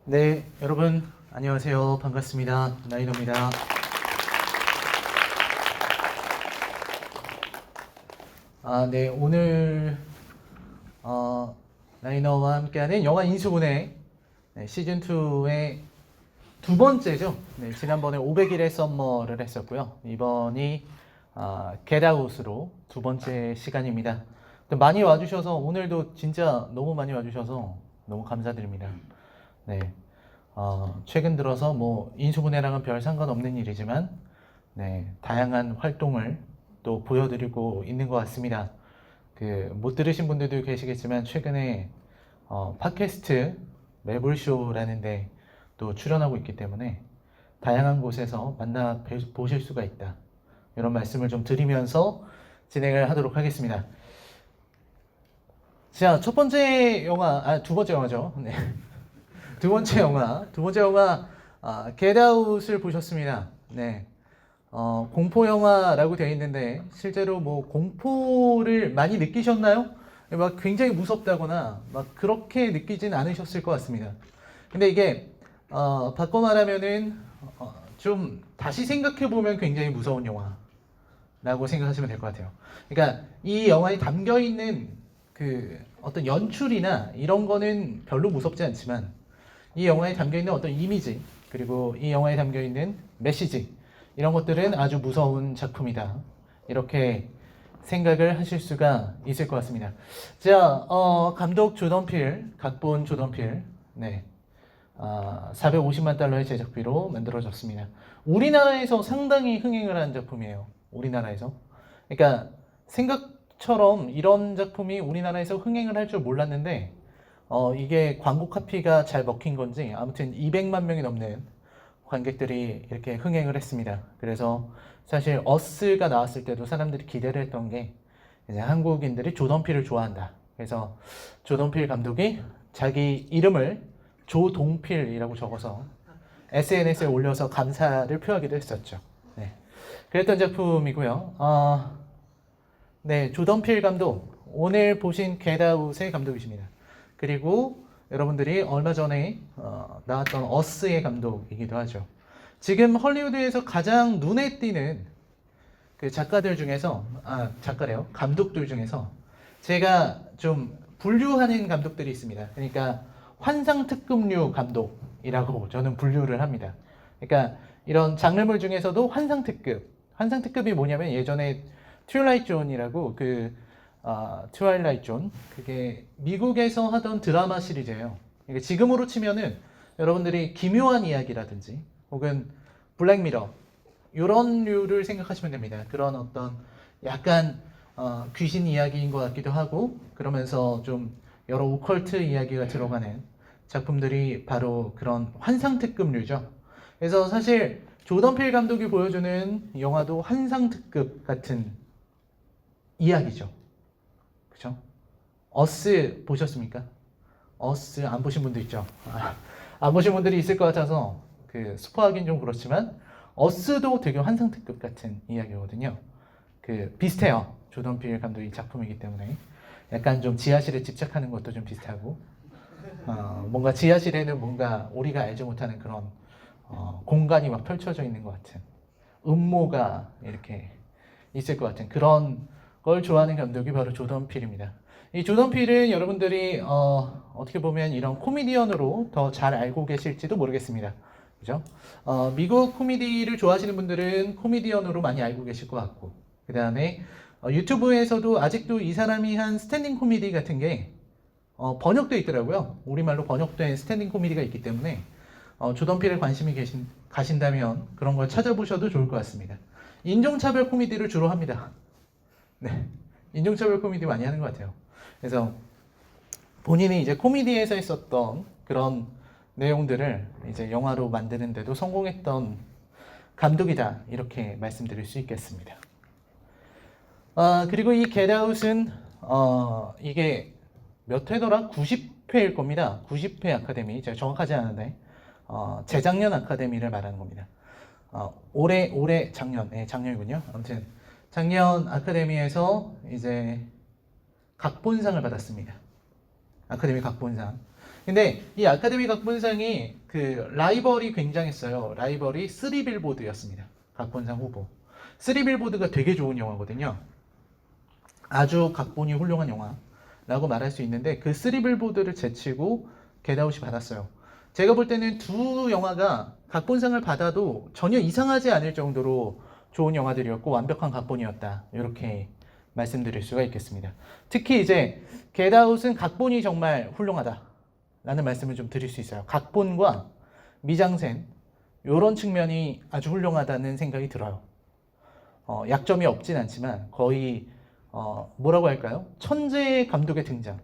네, 여러분 안녕하세요. 반갑습니다. 나인호입니다. 네, 오늘 나인호와 함께하는 영화 인수분해 시즌 2의 두 번째죠. 네, 지난번에 500일의 썸머를 했었고요. 이번이 겟아웃으로 두 번째 시간입니다. 많이 와주셔서 오늘도 진짜 너무 많이 와주셔서 너무 감사드립니다. 네, 최근 들어서 뭐 인수분해랑은 별 상관없는 일이지만 다양한 활동을 또 보여드리고 있는 것 같습니다. 못 들으신 분들도 계시겠지만 최근에 팟캐스트 매불쇼라는 데 또 출연하고 있기 때문에 다양한 곳에서 만나 보실 수가 있다. 이런 말씀을 좀 드리면서 진행을 하도록 하겠습니다. 자, 첫 번째 영화, 두 번째 영화죠. 네. 두 번째 영화, 겟아웃을 보셨습니다. 네. 공포 영화라고 되어 있는데 실제로 뭐 공포를 많이 느끼셨나요? 막 굉장히 무섭다거나 막 그렇게 느끼진 않으셨을 것 같습니다. 근데 이게 바꿔 말하면은 좀 다시 생각해 보면 굉장히 무서운 영화라고 생각하시면 될 것 같아요. 그러니까 이 영화에 담겨 있는 그 어떤 연출이나 이런 거는 별로 무섭지 않지만 이 영화에 담겨 있는 어떤 이미지 그리고 이 영화에 담겨 있는 메시지 이런 것들은 아주 무서운 작품이다. 이렇게 생각을 하실 수가 있을 것 같습니다. 자, 감독 조던 필, 각본 조던 필, 450만 달러의 제작비로 만들어졌습니다. 우리나라에서 상당히 흥행을 한 작품이에요. 우리나라에서. 그러니까 생각처럼 이런 작품이 우리나라에서 흥행을 할 줄 몰랐는데 이게 광고 카피가 잘 먹힌 건지 아무튼 200만 명이 넘는 관객들이 이렇게 흥행을 했습니다. 그래서 사실 어스가 나왔을 때도 사람들이 기대를 했던 게 이제 한국인들이 조던 필을 좋아한다. 그래서 조던 필 감독이 자기 이름을 조동필이라고 적어서 SNS에 올려서 감사를 표하기도 했었죠. 네. 그랬던 작품이고요. 조던 필 감독 오늘 보신 겟아웃의 감독이십니다. 그리고 여러분들이 얼마 전에 나왔던 어스의 감독이기도 하죠. 지금 헐리우드에서 가장 눈에 띄는 그 작가들 중에서 작가래요. 감독들 중에서 제가 좀 분류하는 감독들이 있습니다. 그러니까 환상특급류 감독이라고 저는 분류를 합니다. 그러니까 이런 장르물 중에서도 환상특급. 환상특급이 뭐냐면 예전에 트와일라이트 존이라고 트와일라이트 존 그게 미국에서 하던 드라마 시리즈예요. 그러니까 지금으로 치면은 여러분들이 기묘한 이야기라든지 혹은 블랙미러 이런 류를 생각하시면 됩니다. 그런 어떤 약간 귀신 이야기인 것 같기도 하고 그러면서 좀 여러 오컬트 이야기가 들어가는 작품들이 바로 그런 환상특급류죠. 그래서 사실 조던 필 감독이 보여주는 영화도 환상특급 같은 이야기죠. 그렇죠? 어스 보셨습니까? 어스 안 보신 분도 있죠. 안 보신 분들이 있을 것 같아서 스포하긴 좀 그렇지만 어스도 되게 환상특급 같은 이야기거든요. 비슷해요. 조던 필 감독의 작품이기 때문에 약간 좀 지하실에 집착하는 것도 좀 비슷하고 뭔가 지하실에는 뭔가 우리가 알지 못하는 그런 공간이 막 펼쳐져 있는 것 같은 음모가 이렇게 있을 것 같은 그런 걸 좋아하는 감독이 바로 조던 필입니다. 이 조던 필은 여러분들이 어떻게 보면 이런 코미디언으로 더 잘 알고 계실지도 모르겠습니다. 그죠? 미국 코미디를 좋아하시는 분들은 코미디언으로 많이 알고 계실 것 같고 그 다음에 유튜브에서도 아직도 이 사람이 한 스탠딩 코미디 같은 게 번역되어 있더라고요. 우리말로 번역된 스탠딩 코미디가 있기 때문에 조던 필에 관심이 가신다면 그런 걸 찾아보셔도 좋을 것 같습니다. 인종차별 코미디를 주로 합니다. 네, 인종차별 코미디 많이 하는 것 같아요. 그래서 본인이 이제 코미디에서 했었던 그런 내용들을 이제 영화로 만드는데도 성공했던 감독이다 이렇게 말씀드릴 수 있겠습니다. 그리고 이 겟아웃은 이게 몇 회더라? 90회일 겁니다. 90회 아카데미 제가 정확하지 않은데 재작년 아카데미를 말하는 겁니다. 올해 작년 작년이군요. 아무튼 작년 아카데미에서 이제 각본상을 받았습니다. 아카데미 각본상. 근데 이 아카데미 각본상이 그 라이벌이 굉장했어요. 라이벌이 3빌보드였습니다. 각본상 후보. 3빌보드가 되게 좋은 영화거든요. 아주 각본이 훌륭한 영화라고 말할 수 있는데 그 3빌보드를 제치고 겟아웃이 받았어요. 제가 볼 때는 두 영화가 각본상을 받아도 전혀 이상하지 않을 정도로 좋은 영화들이었고 완벽한 각본이었다. 이렇게 말씀드릴 수가 있겠습니다. 특히 이제 겟아웃은 각본이 정말 훌륭하다 라는 말씀을 좀 드릴 수 있어요. 각본과 미장센 이런 측면이 아주 훌륭하다는 생각이 들어요. 약점이 없진 않지만 거의 뭐라고 할까요? 천재 감독의 등장.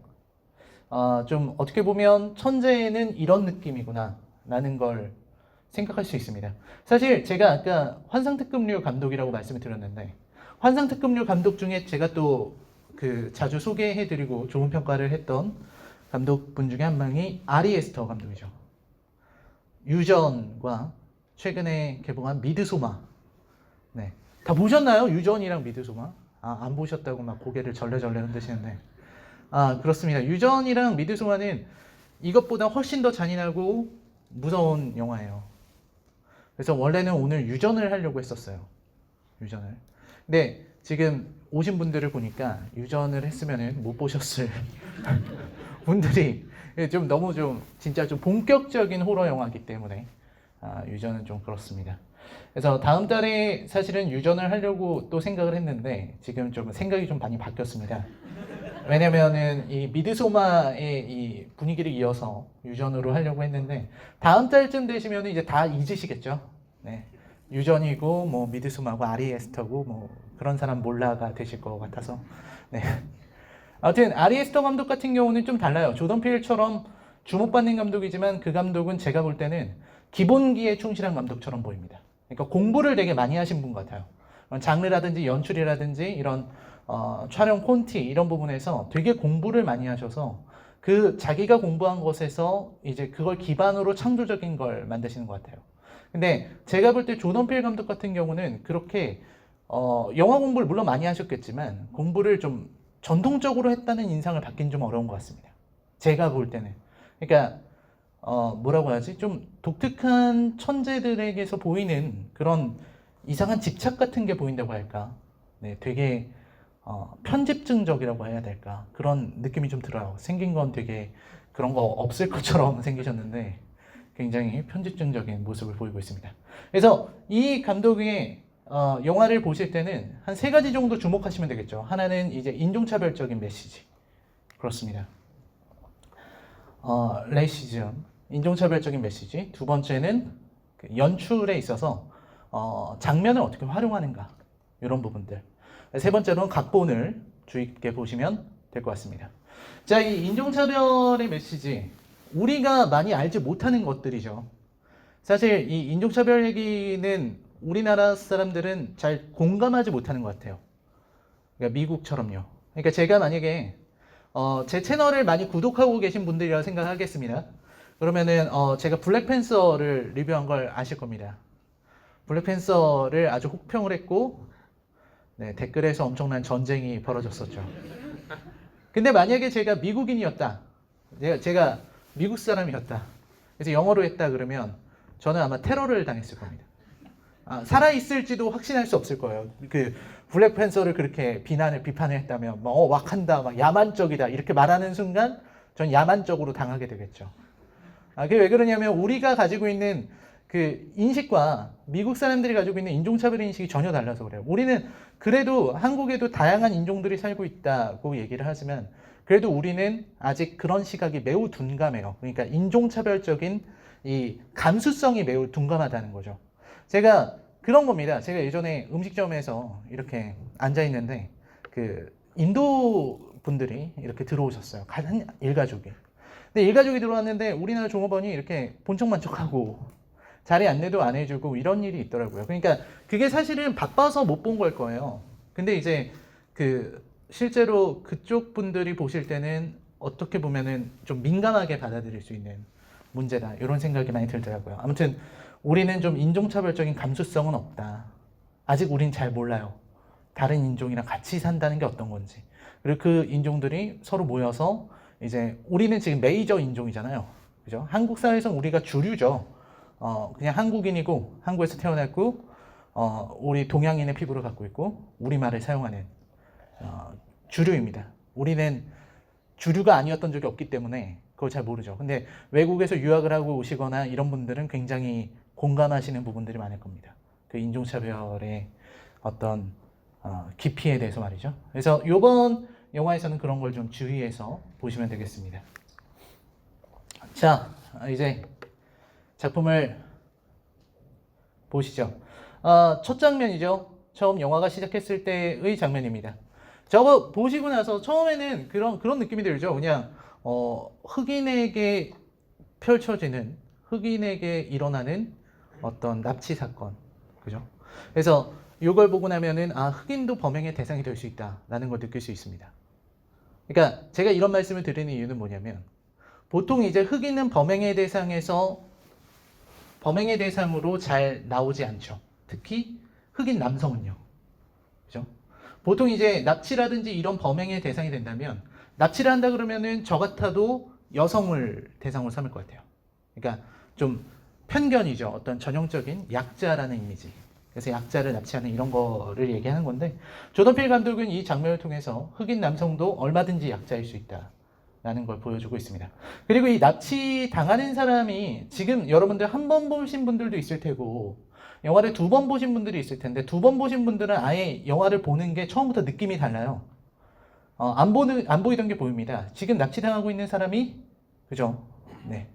좀 어떻게 보면 천재는 이런 느낌이구나 라는 걸 생각할 수 있습니다. 사실 제가 아까 환상특급류 감독이라고 말씀을 드렸는데 환상특급류 감독 중에 제가 또 그 자주 소개해드리고 좋은 평가를 했던 감독분 중에 한 명이 아리 에스터 감독이죠. 유전과 최근에 개봉한 미드소마. 네. 다 보셨나요? 유전이랑 미드소마? 안 보셨다고 막 고개를 절레절레 흔드시는데. 그렇습니다. 유전이랑 미드소마는 이것보다 훨씬 더 잔인하고 무서운 영화예요. 그래서 원래는 오늘 유전을 하려고 했었어요. 유전을. 근데 지금 오신 분들을 보니까 유전을 했으면 못 보셨을 분들이 좀 너무 좀 진짜 좀 본격적인 호러 영화이기 때문에 유전은 좀 그렇습니다. 그래서 다음 달에 사실은 유전을 하려고 또 생각을 했는데 지금 좀 생각이 좀 많이 바뀌었습니다. 왜냐면은 이 미드소마의 이 분위기를 이어서 유전으로 하려고 했는데 다음 달쯤 되시면 이제 다 잊으시겠죠. 네. 유전이고 뭐 미드소마고 아리 에스터고 뭐 그런 사람 몰라가 되실 것 같아서. 네. 아무튼 아리 에스터 감독 같은 경우는 좀 달라요. 조던 필처럼 주목받는 감독이지만 그 감독은 제가 볼 때는 기본기에 충실한 감독처럼 보입니다. 그러니까 공부를 되게 많이 하신 분 같아요. 장르라든지 연출이라든지 이런 촬영 콘티 이런 부분에서 되게 공부를 많이 하셔서 그 자기가 공부한 것에서 이제 그걸 기반으로 창조적인 걸 만드시는 것 같아요. 근데 제가 볼 때 조던 필 감독 같은 경우는 그렇게 영화 공부를 물론 많이 하셨겠지만 공부를 좀 전통적으로 했다는 인상을 받긴 좀 어려운 것 같습니다. 제가 볼 때는. 그러니까 뭐라고 해야지? 좀 독특한 천재들에게서 보이는 그런 이상한 집착 같은 게 보인다고 할까? 네, 되게 편집증적이라고 해야 될까? 그런 느낌이 좀 들어요. 생긴 건 되게 그런 거 없을 것처럼 생기셨는데 굉장히 편집증적인 모습을 보이고 있습니다. 그래서 이 감독의 영화를 보실 때는 한 3가지 정도 주목하시면 되겠죠. 하나는 이제 인종차별적인 메시지. 그렇습니다. 레이시즘, 인종차별적인 메시지. 두 번째는 그 연출에 있어서 장면을 어떻게 활용하는가. 이런 부분들. 세 번째로는 각본을 주의 깊게 보시면 될 것 같습니다. 자, 이 인종차별의 메시지. 우리가 많이 알지 못하는 것들이죠. 사실 이 인종차별 얘기는 우리나라 사람들은 잘 공감하지 못하는 것 같아요. 그러니까 미국처럼요. 그러니까 제가 만약에 제 채널을 많이 구독하고 계신 분들이라고 생각하겠습니다. 그러면은 제가 블랙팬서를 리뷰한 걸 아실 겁니다. 블랙팬서를 아주 혹평을 했고 네, 댓글에서 엄청난 전쟁이 벌어졌었죠. 근데 만약에 제가 미국인이었다. 제가 미국 사람이었다. 그래서 영어로 했다 그러면 저는 아마 테러를 당했을 겁니다. 살아있을지도 확신할 수 없을 거예요. 그 블랙팬서를 그렇게 비판을 했다면 와칸다, 막 야만적이다 이렇게 말하는 순간 전 야만적으로 당하게 되겠죠. 그게 왜 그러냐면 우리가 가지고 있는 그 인식과 미국 사람들이 가지고 있는 인종차별 인식이 전혀 달라서 그래요. 우리는 그래도 한국에도 다양한 인종들이 살고 있다고 얘기를 하지만 그래도 우리는 아직 그런 시각이 매우 둔감해요. 그러니까 인종차별적인 이 감수성이 매우 둔감하다는 거죠. 제가 그런 겁니다. 제가 예전에 음식점에서 이렇게 앉아 있는데 그 인도 분들이 이렇게 들어오셨어요. 한 일가족이. 근데 일가족이 들어왔는데 우리나라 종업원이 이렇게 본척만척하고 자리 안내도 안 해주고 이런 일이 있더라고요. 그러니까 그게 사실은 바빠서 못 본 걸 거예요. 근데 이제 그 실제로 그쪽 분들이 보실 때는 어떻게 보면은 좀 민감하게 받아들일 수 있는 문제다. 이런 생각이 많이 들더라고요. 아무튼 우리는 좀 인종차별적인 감수성은 없다. 아직 우린 잘 몰라요. 다른 인종이랑 같이 산다는 게 어떤 건지. 그리고 그 인종들이 서로 모여서 이제 우리는 지금 메이저 인종이잖아요. 그죠? 한국 사회에서 우리가 주류죠. 그냥 한국인이고 한국에서 태어났고 우리 동양인의 피부를 갖고 있고 우리말을 사용하는 주류입니다. 우리는 주류가 아니었던 적이 없기 때문에 그걸 잘 모르죠. 근데 외국에서 유학을 하고 오시거나 이런 분들은 굉장히 공감하시는 부분들이 많을 겁니다. 그 인종차별의 어떤 깊이에 대해서 말이죠. 그래서 이번 영화에서는 그런 걸 좀 주의해서 보시면 되겠습니다. 자, 이제 작품을 보시죠. 첫 장면이죠. 처음 영화가 시작했을 때의 장면입니다. 저거 보시고 나서 처음에는 그런 느낌이 들죠. 그냥 흑인에게 펼쳐지는, 흑인에게 일어나는 어떤 납치 사건, 그죠? 그래서 이걸 보고 나면은 흑인도 범행의 대상이 될 수 있다라는 걸 느낄 수 있습니다. 그러니까 제가 이런 말씀을 드리는 이유는 뭐냐면 보통 이제 흑인은 범행의 대상으로 잘 나오지 않죠. 특히 흑인 남성은요. 그죠? 보통 이제 납치라든지 이런 범행의 대상이 된다면 납치를 한다 그러면은 저 같아도 여성을 대상으로 삼을 것 같아요. 그러니까 좀 편견이죠. 어떤 전형적인 약자라는 이미지. 그래서 약자를 납치하는 이런 거를 얘기하는 건데 조던 필 감독은 이 장면을 통해서 흑인 남성도 얼마든지 약자일 수 있다라는 걸 보여주고 있습니다. 그리고 이 납치 당하는 사람이 지금 여러분들 한 번 보신 분들도 있을 테고 영화를 2번 보신 분들이 있을 텐데 2번 보신 분들은 아예 영화를 보는 게 처음부터 느낌이 달라요. 안 보이던 게 보입니다. 지금 납치당하고 있는 사람이 그죠? 네.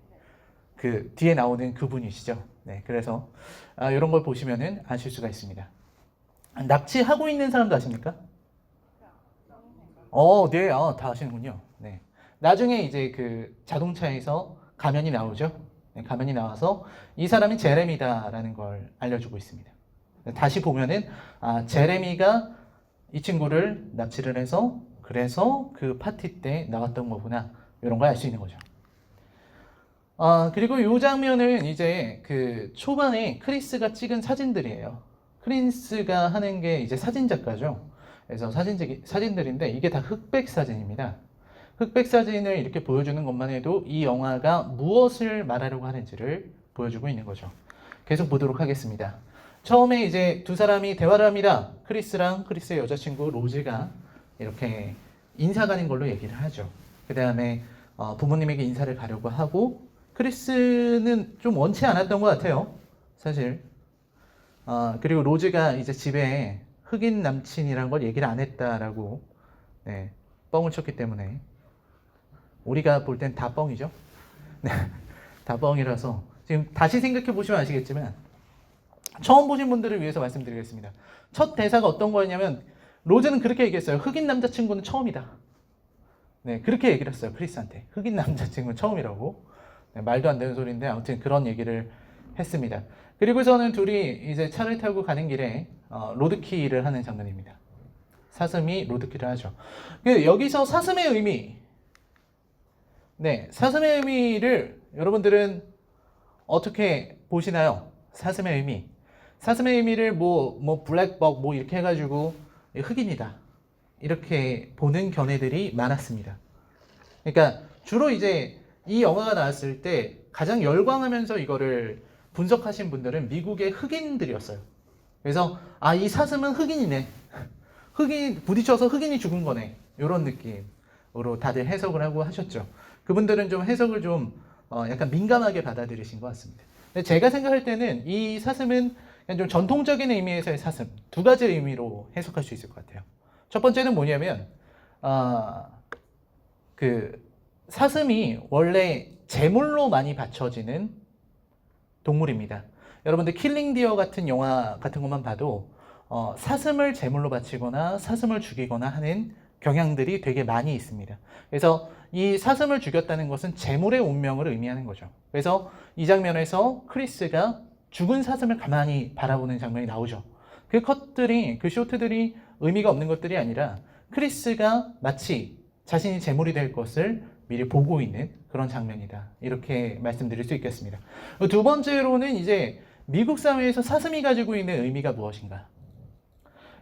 그 뒤에 나오는 그분이시죠. 네, 그래서 이런 걸 보시면은 아실 수가 있습니다. 납치하고 있는 사람도 아십니까? 네, 다 아시는군요. 네, 나중에 이제 그 자동차에서 가면이 나오죠. 네, 가면이 나와서 이 사람이 제레미다라는 걸 알려주고 있습니다. 다시 보면은 제레미가 이 친구를 납치를 해서 그래서 그 파티 때 나왔던 거구나 이런 걸 알 수 있는 거죠. 그리고 이 장면은 이제 그 초반에 크리스가 찍은 사진들이에요. 크리스가 하는 게 이제 사진작가죠. 그래서 사진들인데 이게 다 흑백 사진입니다. 흑백 사진을 이렇게 보여주는 것만 해도 이 영화가 무엇을 말하려고 하는지를 보여주고 있는 거죠. 계속 보도록 하겠습니다. 처음에 이제 두 사람이 대화를 합니다. 크리스랑 크리스의 여자친구 로즈가 이렇게 인사 가는 걸로 얘기를 하죠. 그 다음에 부모님에게 인사를 가려고 하고 크리스는 좀 원치 않았던 것 같아요. 사실. 그리고 로즈가 이제 집에 흑인 남친이란 걸 얘기를 안 했다라고 네, 뻥을 쳤기 때문에 우리가 볼 땐 다 뻥이죠. 네, 다 뻥이라서 지금 다시 생각해 보시면 아시겠지만 처음 보신 분들을 위해서 말씀드리겠습니다. 첫 대사가 어떤 거였냐면 로즈는 그렇게 얘기했어요. 흑인 남자친구는 처음이다. 네, 그렇게 얘기를 했어요. 크리스한테. 흑인 남자친구는 처음이라고. 네, 말도 안 되는 소리인데 아무튼 그런 얘기를 했습니다. 그리고서는 둘이 이제 차를 타고 가는 길에 로드킬을 하는 장면입니다. 사슴이 로드킬을 하죠. 여기서 사슴의 의미, 네, 사슴의 의미를 여러분들은 어떻게 보시나요? 사슴의 의미. 사슴의 의미를 뭐 블랙벅 뭐 이렇게 해가지고 흑인이다 이렇게 보는 견해들이 많았습니다. 그러니까 주로 이제 이 영화가 나왔을 때 가장 열광하면서 이거를 분석하신 분들은 미국의 흑인들이었어요. 그래서 이 사슴은 흑인이네. 흑인 부딪혀서 흑인이 죽은 거네. 이런 느낌으로 다들 해석을 하고 하셨죠. 그분들은 좀 해석을 좀 약간 민감하게 받아들이신 것 같습니다. 근데 제가 생각할 때는 이 사슴은 그냥 좀 전통적인 의미에서의 사슴 두 가지 의미로 해석할 수 있을 것 같아요. 첫 번째는 뭐냐면 그 사슴이 원래 제물로 많이 바쳐지는 동물입니다. 여러분들 킬링 디어 같은 영화 같은 것만 봐도 사슴을 제물로 바치거나 사슴을 죽이거나 하는 경향들이 되게 많이 있습니다. 그래서 이 사슴을 죽였다는 것은 제물의 운명을 의미하는 거죠. 그래서 이 장면에서 크리스가 죽은 사슴을 가만히 바라보는 장면이 나오죠. 그 컷들이, 그 쇼트들이 의미가 없는 것들이 아니라 크리스가 마치 자신이 제물이 될 것을 미리 보고 있는 그런 장면이다. 이렇게 말씀드릴 수 있겠습니다. 두 번째로는 이제 미국 사회에서 사슴이 가지고 있는 의미가 무엇인가?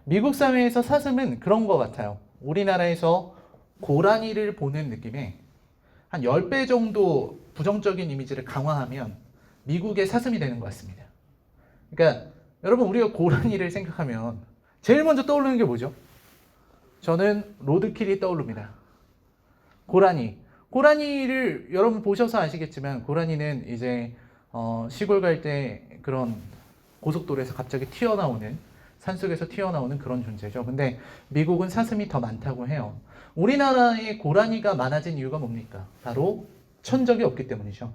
미국 사회에서 사슴은 그런 것 같아요. 우리나라에서 고라니를 보는 느낌의 한 10배 정도 부정적인 이미지를 강화하면 미국의 사슴이 되는 것 같습니다. 그러니까 여러분 우리가 고라니를 생각하면 제일 먼저 떠오르는 게 뭐죠? 저는 로드킬이 떠오릅니다. 고라니를 여러분 보셔서 아시겠지만 고라니는 이제 시골 갈 때 그런 고속도로에서 갑자기 튀어나오는 산속에서 튀어나오는 그런 존재죠. 근데 미국은 사슴이 더 많다고 해요. 우리나라에 고라니가 많아진 이유가 뭡니까? 바로 천적이 없기 때문이죠.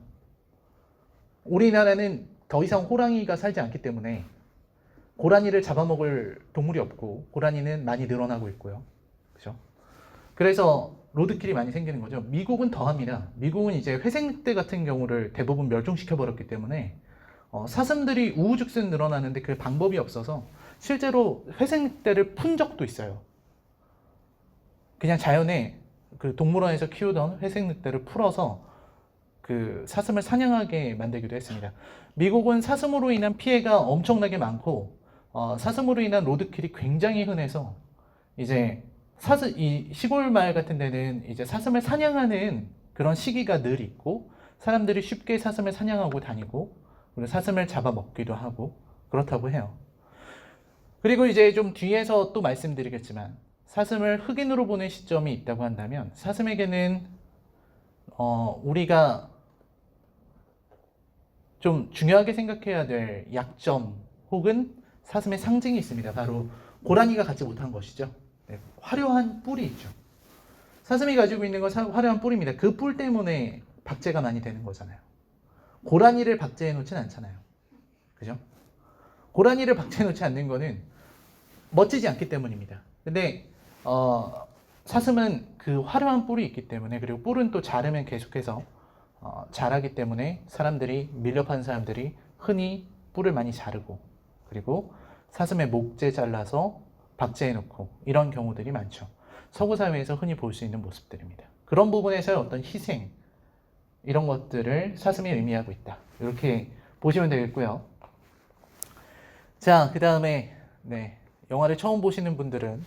우리나라는 더 이상 호랑이가 살지 않기 때문에 고라니를 잡아먹을 동물이 없고 고라니는 많이 늘어나고 있고요. 그죠? 그래서 로드킬이 많이 생기는 거죠. 미국은 더합니다. 미국은 이제 회색늑대 같은 경우를 대부분 멸종시켜버렸기 때문에 사슴들이 우후죽순 늘어나는데 그 방법이 없어서 실제로 회색늑대를 푼 적도 있어요. 그냥 자연에 그 동물원에서 키우던 회색늑대를 풀어서 그 사슴을 사냥하게 만들기도 했습니다. 미국은 사슴으로 인한 피해가 엄청나게 많고 사슴으로 인한 로드킬이 굉장히 흔해서 이제 이 시골 마을 같은 데는 이제 사슴을 사냥하는 그런 시기가 늘 있고 사람들이 쉽게 사슴을 사냥하고 다니고 그리고 사슴을 잡아먹기도 하고 그렇다고 해요. 그리고 이제 좀 뒤에서 또 말씀드리겠지만 사슴을 흑인으로 보는 시점이 있다고 한다면 사슴에게는 우리가 좀 중요하게 생각해야 될 약점 혹은 사슴의 상징이 있습니다. 바로 고라니가 갖지 못한 것이죠. 네, 화려한 뿔이 있죠. 사슴이 가지고 있는 건 화려한 뿔입니다. 그 뿔 때문에 박제가 많이 되는 거잖아요. 고라니를 박제해 놓진 않잖아요. 그죠? 고라니를 박제해 놓지 않는 거는 멋지지 않기 때문입니다. 근데 사슴은 그 화려한 뿔이 있기 때문에 그리고 뿔은 또 자르면 계속해서 자라기 때문에 밀렵한 사람들이 흔히 뿔을 많이 자르고 그리고 사슴의 목재 잘라서 박제해 놓고 이런 경우들이 많죠. 서구 사회에서 흔히 볼 수 있는 모습들입니다. 그런 부분에서의 어떤 희생 이런 것들을 사슴이 의미하고 있다. 이렇게 보시면 되겠고요. 자, 그 다음에 영화를 처음 보시는 분들은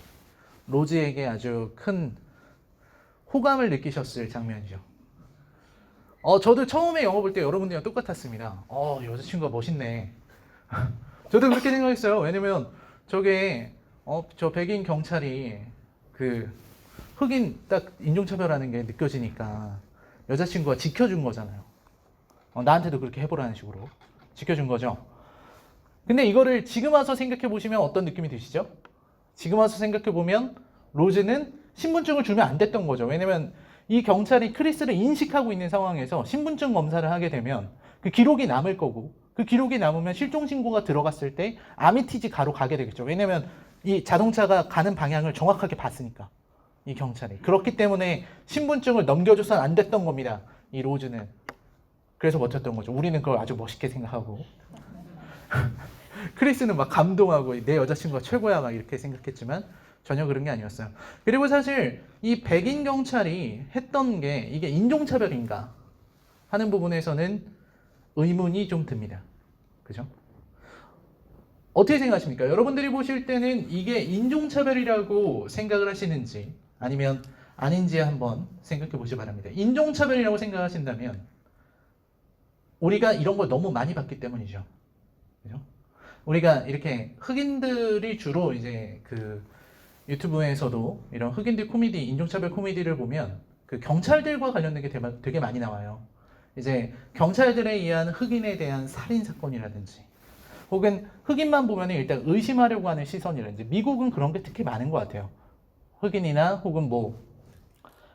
로즈에게 아주 큰 호감을 느끼셨을 장면이죠. 저도 처음에 영화 볼 때 여러분들이랑 똑같았습니다. 여자친구가 멋있네. 저도 그렇게 생각했어요. 왜냐면 저게 저 백인 경찰이 그 흑인 딱 인종차별하는 게 느껴지니까 여자친구가 지켜준 거잖아요. 나한테도 그렇게 해보라는 식으로 지켜준 거죠. 근데 이거를 지금 와서 생각해 보시면 어떤 느낌이 드시죠? 지금 와서 생각해 보면 로즈는 신분증을 주면 안 됐던 거죠. 왜냐면 이 경찰이 크리스를 인식하고 있는 상황에서 신분증 검사를 하게 되면 그 기록이 남을 거고 그 기록이 남으면 실종 신고가 들어갔을 때 아미티지 가로 가게 되겠죠. 왜냐면 이 자동차가 가는 방향을 정확하게 봤으니까 이 경찰이. 그렇기 때문에 신분증을 넘겨줘서는 안 됐던 겁니다. 이 로즈는. 그래서 버텼던 거죠. 우리는 그걸 아주 멋있게 생각하고 크리스는 막 감동하고 내 여자친구가 최고야 막 이렇게 생각했지만 전혀 그런 게 아니었어요. 그리고 사실 이 백인 경찰이 했던 게 이게 인종차별인가 하는 부분에서는 의문이 좀 듭니다. 그죠? 어떻게 생각하십니까? 여러분들이 보실 때는 이게 인종차별이라고 생각을 하시는지 아니면 아닌지 한번 생각해 보시기 바랍니다. 인종차별이라고 생각하신다면 우리가 이런 걸 너무 많이 봤기 때문이죠. 그죠? 우리가 이렇게 흑인들이 주로 이제 그 유튜브에서도 이런 흑인들 코미디, 인종차별 코미디를 보면 그 경찰들과 관련된 게 되게 많이 나와요. 이제 경찰들에 의한 흑인에 대한 살인 사건이라든지 혹은 흑인만 보면 일단 의심하려고 하는 시선이라든지 미국은 그런 게 특히 많은 것 같아요. 흑인이나 혹은 뭐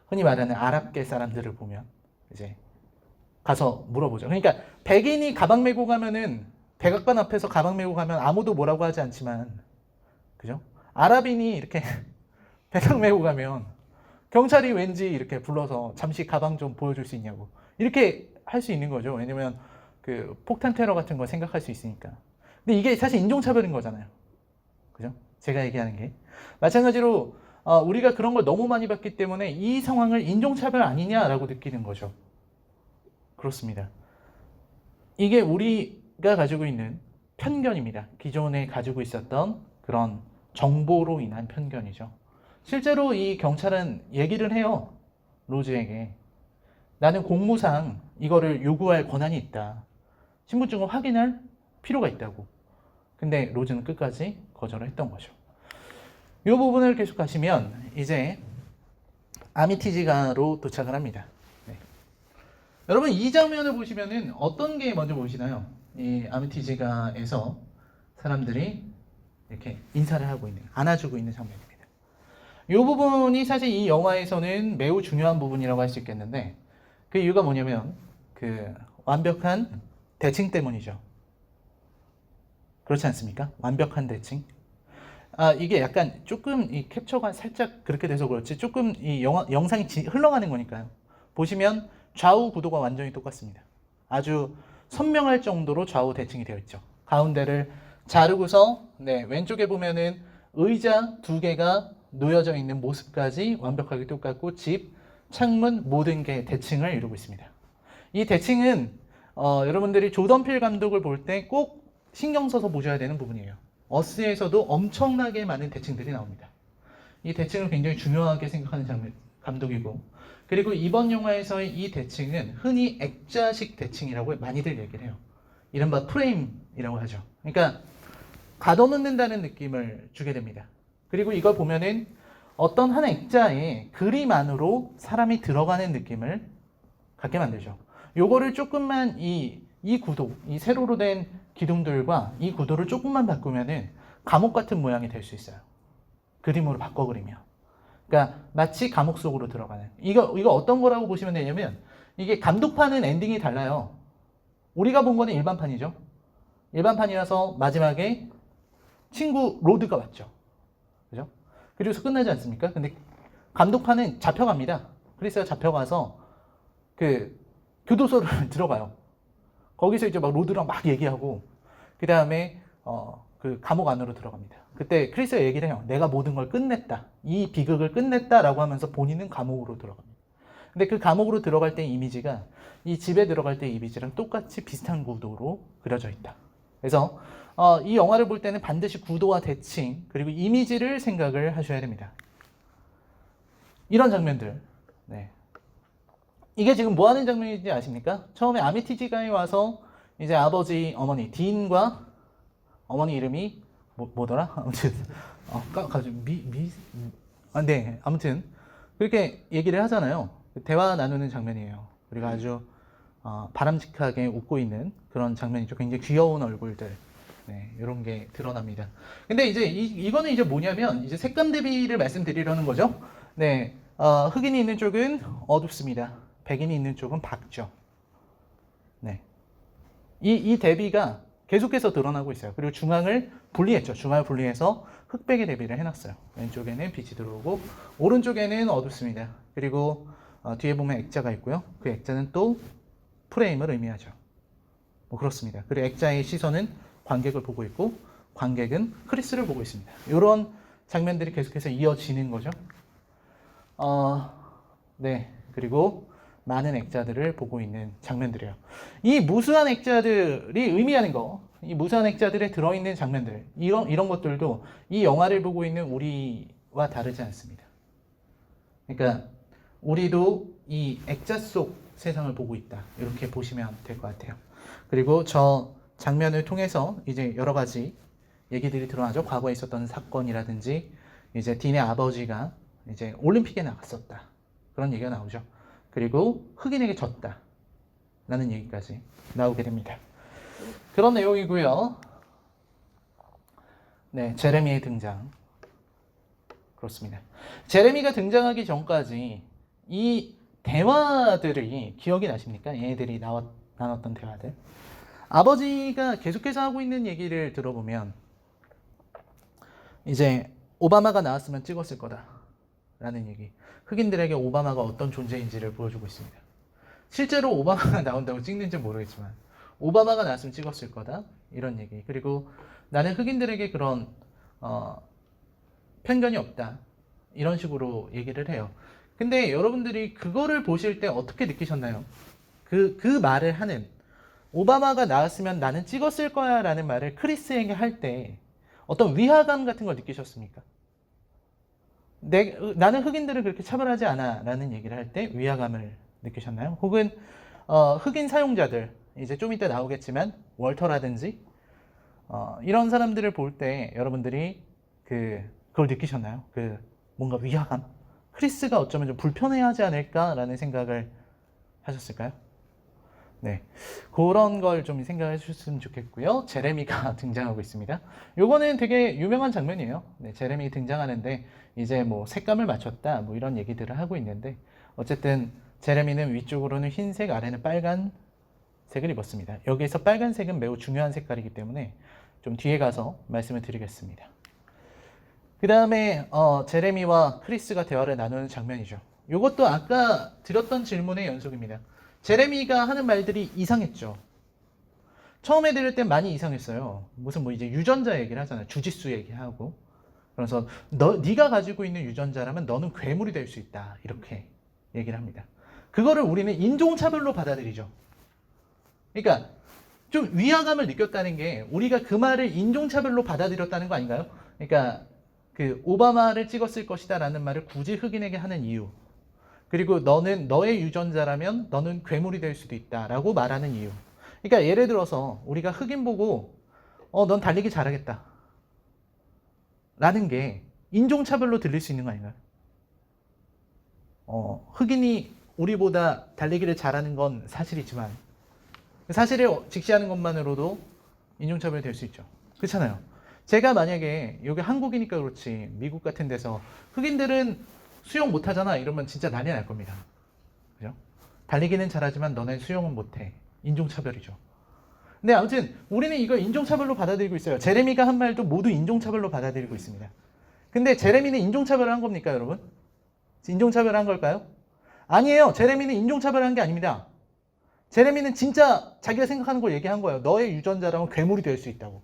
흔히 말하는 아랍계 사람들을 보면 이제 가서 물어보죠. 그러니까 백인이 가방 메고 가면은 백악관 앞에서 가방 메고 가면 아무도 뭐라고 하지 않지만 그죠? 아랍인이 이렇게 배낭 메고 가면 경찰이 왠지 이렇게 불러서 잠시 가방 좀 보여줄 수 있냐고 이렇게 할 수 있는 거죠. 왜냐면 그 폭탄 테러 같은 거 생각할 수 있으니까. 근데 이게 사실 인종차별인 거잖아요. 그죠? 제가 얘기하는 게. 마찬가지로 우리가 그런 걸 너무 많이 봤기 때문에 이 상황을 인종차별 아니냐라고 느끼는 거죠. 그렇습니다. 이게 우리가 가지고 있는 편견입니다. 기존에 가지고 있었던 그런 정보로 인한 편견이죠. 실제로 이 경찰은 얘기를 해요. 로즈에게. 나는 공무상 이거를 요구할 권한이 있다. 신분증을 확인할 필요가 있다고. 근데 로즈는 끝까지 거절을 했던 거죠. 이 부분을 계속 가시면 이제 아미티지가로 도착을 합니다. 네. 여러분 이 장면을 보시면은 어떤 게 먼저 보이시나요? 이 아미티지가에서 사람들이 이렇게 인사를 하고 있는, 안아주고 있는 장면입니다. 이 부분이 사실 이 영화에서는 매우 중요한 부분이라고 할 수 있겠는데 그 이유가 뭐냐면 그 완벽한 대칭 때문이죠. 그렇지 않습니까? 완벽한 대칭. 이게 약간 조금 이 캡처가 살짝 그렇게 돼서 그렇지 조금 이 영상이 흘러가는 거니까요. 보시면 좌우 구도가 완전히 똑같습니다. 아주 선명할 정도로 좌우 대칭이 되어 있죠. 가운데를 자르고서 왼쪽에 보면은 의자 2개가 놓여져 있는 모습까지 완벽하게 똑같고 집, 창문 모든 게 대칭을 이루고 있습니다. 이 대칭은 여러분들이 조던 필 감독을 볼 때 꼭 신경 써서 보셔야 되는 부분이에요. 어스에서도 엄청나게 많은 대칭들이 나옵니다. 이 대칭을 굉장히 중요하게 생각하는 감독이고 그리고 이번 영화에서의 이 대칭은 흔히 액자식 대칭이라고 많이들 얘기를 해요. 이른바 프레임이라고 하죠. 그러니까 가둬놓는다는 느낌을 주게 됩니다. 그리고 이걸 보면은 어떤 한 액자에 그림 안으로 사람이 들어가는 느낌을 갖게 만들죠. 요거를 조금만 이 구도, 이 세로로 된 기둥들과 이 구도를 조금만 바꾸면은 감옥 같은 모양이 될 수 있어요. 그림으로 바꿔 그리면. 그러니까 마치 감옥 속으로 들어가는. 이거 어떤 거라고 보시면 되냐면 이게 감독판은 엔딩이 달라요. 우리가 본 거는 일반판이죠. 일반판이라서 마지막에 친구 로드가 왔죠. 그죠? 그리고서 끝나지 않습니까? 근데 감독판은 잡혀갑니다. 크리스가 잡혀가서 그 교도소를 들어가요. 거기서 이제 막 로드랑 막 얘기하고 그 다음에 그 감옥 안으로 들어갑니다. 그때 크리스가 얘기를 해요. 내가 모든 걸 끝냈다. 이 비극을 끝냈다라고 하면서 본인은 감옥으로 들어갑니다. 근데 그 감옥으로 들어갈 때 이미지가 이 집에 들어갈 때 이미지랑 똑같이 비슷한 구도로 그려져 있다. 그래서 이 영화를 볼 때는 반드시 구도와 대칭 그리고 이미지를 생각을 하셔야 됩니다. 이런 장면들. 네. 이게 지금 뭐 하는 장면인지 아십니까? 처음에 아미티지가에 와서 이제 아버지, 어머니, 딘과 어머니 이름이 뭐더라? 아무튼 네, 아무튼 그렇게 얘기를 하잖아요. 대화 나누는 장면이에요. 그리고 아주 바람직하게 웃고 있는 그런 장면이죠. 굉장히 귀여운 얼굴들. 네, 이런 게 드러납니다. 근데 이제 이거는 이제 뭐냐면 이제 색감 대비를 말씀드리려는 거죠. 네, 흑인이 있는 쪽은 어둡습니다. 백인이 있는 쪽은 밝죠. 네, 이 대비가 계속해서 드러나고 있어요. 그리고 중앙을 분리했죠. 중앙을 분리해서 흑백의 대비를 해놨어요. 왼쪽에는 빛이 들어오고 오른쪽에는 어둡습니다. 그리고 뒤에 보면 액자가 있고요. 그 액자는 또 프레임을 의미하죠. 뭐 그렇습니다. 그리고 액자의 시선은 관객을 보고 있고 관객은 크리스를 보고 있습니다. 이런 장면들이 계속해서 이어지는 거죠. 네, 그리고 많은 액자들을 보고 있는 장면들이에요. 이 무수한 액자들이 의미하는 거, 이 무수한 액자들에 들어있는 장면들, 이런 것들도 이 영화를 보고 있는 우리와 다르지 않습니다. 그러니까 우리도 이 액자 속 세상을 보고 있다. 이렇게 보시면 될 것 같아요. 그리고 저 장면을 통해서 이제 여러 가지 얘기들이 드러나죠. 과거에 있었던 사건이라든지 이제 딘의 아버지가 이제 올림픽에 나갔었다. 그런 얘기가 나오죠. 그리고 흑인에게 졌다. 라는 얘기까지 나오게 됩니다. 그런 내용이고요. 네, 제레미의 등장. 그렇습니다. 제레미가 등장하기 전까지 이 대화들이 기억이 나십니까? 얘네들이 나눴던 대화들. 아버지가 계속해서 하고 있는 얘기를 들어보면 이제 오바마가 나왔으면 찍었을 거다 라는 얘기. 흑인들에게 오바마가 어떤 존재인지를 보여주고 있습니다. 실제로 오바마가 나온다고 찍는지 모르겠지만 오바마가 나왔으면 찍었을 거다 이런 얘기. 그리고 나는 흑인들에게 그런 편견이 없다 이런 식으로 얘기를 해요. 근데 여러분들이 그거를 보실 때 어떻게 느끼셨나요? 그 말을 하는 오바마가 나왔으면 나는 찍었을 거야 라는 말을 크리스에게 할 때 어떤 위화감 같은 걸 느끼셨습니까? 나는 흑인들을 그렇게 차별하지 않아 라는 얘기를 할 때 위화감을 느끼셨나요? 혹은 흑인 사용자들, 이제 좀 이따 나오겠지만 월터라든지 이런 사람들을 볼 때 여러분들이 그걸 느끼셨나요? 뭔가 위화감? 크리스가 어쩌면 좀 불편해하지 않을까라는 생각을 하셨을까요? 네, 그런 걸 좀 생각해 주셨으면 좋겠고요. 제레미가 등장하고 있습니다. 요거는 되게 유명한 장면이에요. 네, 제레미 등장하는데 이제 뭐 색감을 맞췄다 뭐 이런 얘기들을 하고 있는데 어쨌든 제레미는 위쪽으로는 흰색, 아래는 빨간색을 입었습니다. 여기에서 빨간색은 매우 중요한 색깔이기 때문에 좀 뒤에 가서 말씀을 드리겠습니다. 그 다음에 제레미와 크리스가 대화를 나누는 장면이죠. 이것도 아까 드렸던 질문의 연속입니다. 제레미가 하는 말들이 이상했죠. 처음에 들을 땐 많이 이상했어요. 무슨 뭐 이제 유전자 얘기를 하잖아요. 주짓수 얘기하고. 그래서 네가 가지고 있는 유전자라면 너는 괴물이 될 수 있다. 이렇게 얘기를 합니다. 그거를 우리는 인종차별로 받아들이죠. 그러니까 좀 위화감을 느꼈다는 게 우리가 그 말을 인종차별로 받아들였다는 거 아닌가요? 그러니까 오바마를 찍었을 것이다 라는 말을 굳이 흑인에게 하는 이유, 그리고 너는 너의 유전자라면 너는 괴물이 될 수도 있다 라고 말하는 이유. 그러니까 예를 들어서 우리가 흑인 보고 넌 달리기 잘하겠다 라는 게 인종차별로 들릴 수 있는 거 아닌가요? 흑인이 우리보다 달리기를 잘하는 건 사실이지만 사실을 직시하는 것만으로도 인종차별이 될 수 있죠. 그렇잖아요. 제가 만약에 여기 한국이니까 그렇지 미국 같은 데서 흑인들은 수영 못하잖아 이러면 진짜 난리 날 겁니다. 그죠? 달리기는 잘하지만 너네 수영은 못해. 인종차별이죠. 근데 아무튼 우리는 이걸 인종차별로 받아들이고 있어요. 제레미가 한 말도 모두 인종차별로 받아들이고 있습니다. 근데 제레미는 인종차별을 한 겁니까, 여러분? 인종차별을 한 걸까요? 아니에요. 제레미는 인종차별을 한 게 아닙니다. 제레미는 진짜 자기가 생각하는 걸 얘기한 거예요. 너의 유전자라면 괴물이 될 수 있다고.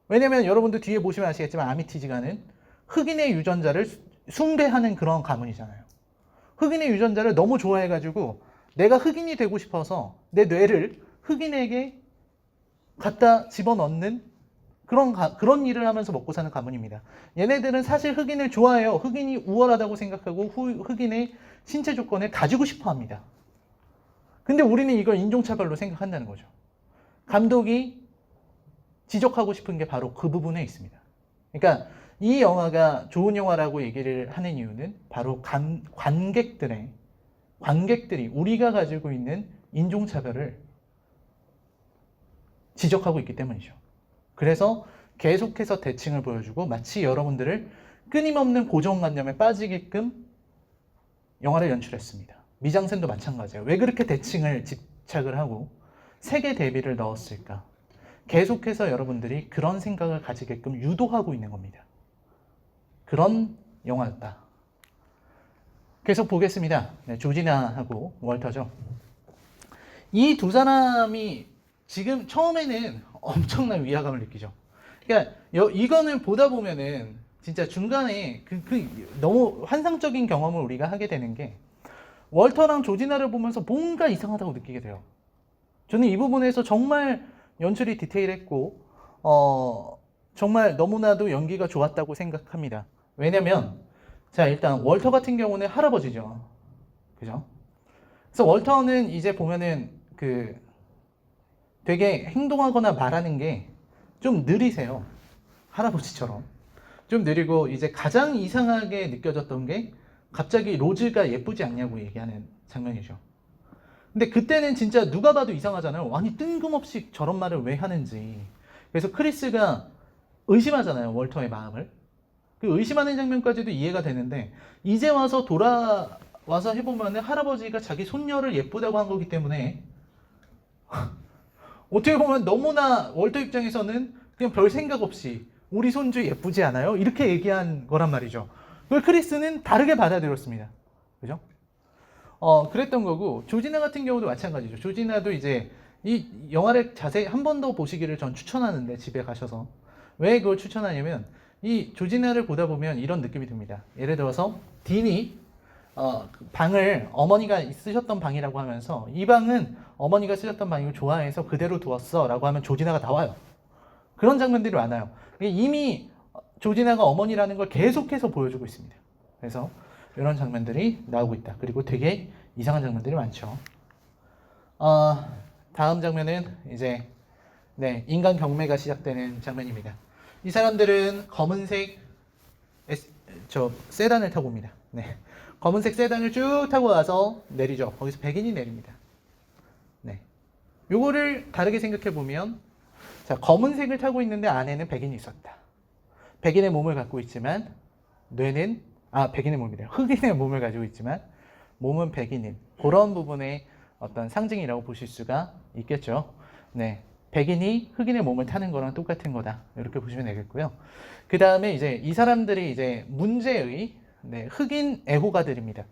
왜냐면 여러분들 뒤에 보시면 아시겠지만 아미티지가는 흑인의 유전자를 숭배하는 그런 가문이잖아요. 흑인의 유전자를 너무 좋아해가지고 내가 흑인이 되고 싶어서 내 뇌를 흑인에게 갖다 집어넣는 그런 일을 하면서 먹고 사는 가문입니다. 얘네들은 사실 흑인을 좋아해요. 흑인이 우월하다고 생각하고 흑인의 신체 조건을 가지고 싶어 합니다. 근데 우리는 이걸 인종차별로 생각한다는 거죠. 감독이 지적하고 싶은 게 바로 그 부분에 있습니다. 그러니까 이 영화가 좋은 영화라고 얘기를 하는 이유는 바로 관객들이 우리가 가지고 있는 인종차별을 지적하고 있기 때문이죠. 그래서 계속해서 대칭을 보여주고 마치 여러분들을 끊임없는 고정관념에 빠지게끔 영화를 연출했습니다. 미장센도 마찬가지예요. 왜 그렇게 대칭을 집착을 하고 세계 대비를 넣었을까? 계속해서 여러분들이 그런 생각을 가지게끔 유도하고 있는 겁니다. 그런 영화였다. 계속 보겠습니다. 네, 조지나하고 월터죠. 이 두 사람이 지금 처음에는 엄청난 위화감을 느끼죠. 그러니까 이거는 보다 보면은 진짜 중간에 너무 환상적인 경험을 우리가 하게 되는 게 월터랑 조지나를 보면서 뭔가 이상하다고 느끼게 돼요. 저는 이 부분에서 정말 연출이 디테일했고 정말 너무나도 연기가 좋았다고 생각합니다. 왜냐면 자 일단 월터 같은 경우는 할아버지죠. 그죠? 그래서 월터는 이제 보면은 되게 행동하거나 말하는 게 좀 느리세요. 할아버지처럼. 좀 느리고 이제 가장 이상하게 느껴졌던 게 갑자기 로즈가 예쁘지 않냐고 얘기하는 장면이죠. 근데 그때는 진짜 누가 봐도 이상하잖아요. 아니 뜬금없이 저런 말을 왜 하는지. 그래서 크리스가 의심하잖아요. 월터의 마음을. 그 의심하는 장면까지도 이해가 되는데 이제 와서 돌아와서 해보면 할아버지가 자기 손녀를 예쁘다고 한 거기 때문에 어떻게 보면 너무나 월터 입장에서는 그냥 별 생각 없이 우리 손주 예쁘지 않아요? 이렇게 얘기한 거란 말이죠. 그걸 크리스는 다르게 받아들였습니다. 그죠? 그랬던 거고 조지나 같은 경우도 마찬가지죠. 조지나도 이제 이 영화를 자세히 한 번 더 보시기를 전 추천하는데 집에 가셔서 왜 그걸 추천하냐면 이 조지나를 보다 보면 이런 느낌이 듭니다. 예를 들어서 딘이 방을 어머니가 쓰셨던 방이라고 하면서 이 방은 어머니가 쓰셨던 방이고 좋아해서 그대로 두었어 라고 하면 조지나가 나와요. 그런 장면들이 많아요. 이미 조지나가 어머니라는 걸 계속해서 보여주고 있습니다. 그래서 이런 장면들이 나오고 있다. 그리고 되게 이상한 장면들이 많죠. 다음 장면은 이제 인간 경매가 시작되는 장면입니다. 이 사람들은 검은색 세단을 타고 옵니다. 검은색 세단을 쭉 타고 와서 내리죠. 거기서 백인이 내립니다. 요거를 다르게 생각해 보면, 자, 검은색을 타고 있는데 안에는 백인이 있었다. 백인의 몸을 갖고 있지만 뇌는 백인의 몸이래요. 흑인의 몸을 가지고 있지만 몸은 백인인 그런 부분의 어떤 상징이라고 보실 수가 있겠죠. 백인이 흑인의 몸을 타는 거랑 똑같은 거다. 이렇게 보시면 되겠고요. 그 다음에 이제 이 사람들이 이제 문제의 흑인 애호가들입니다.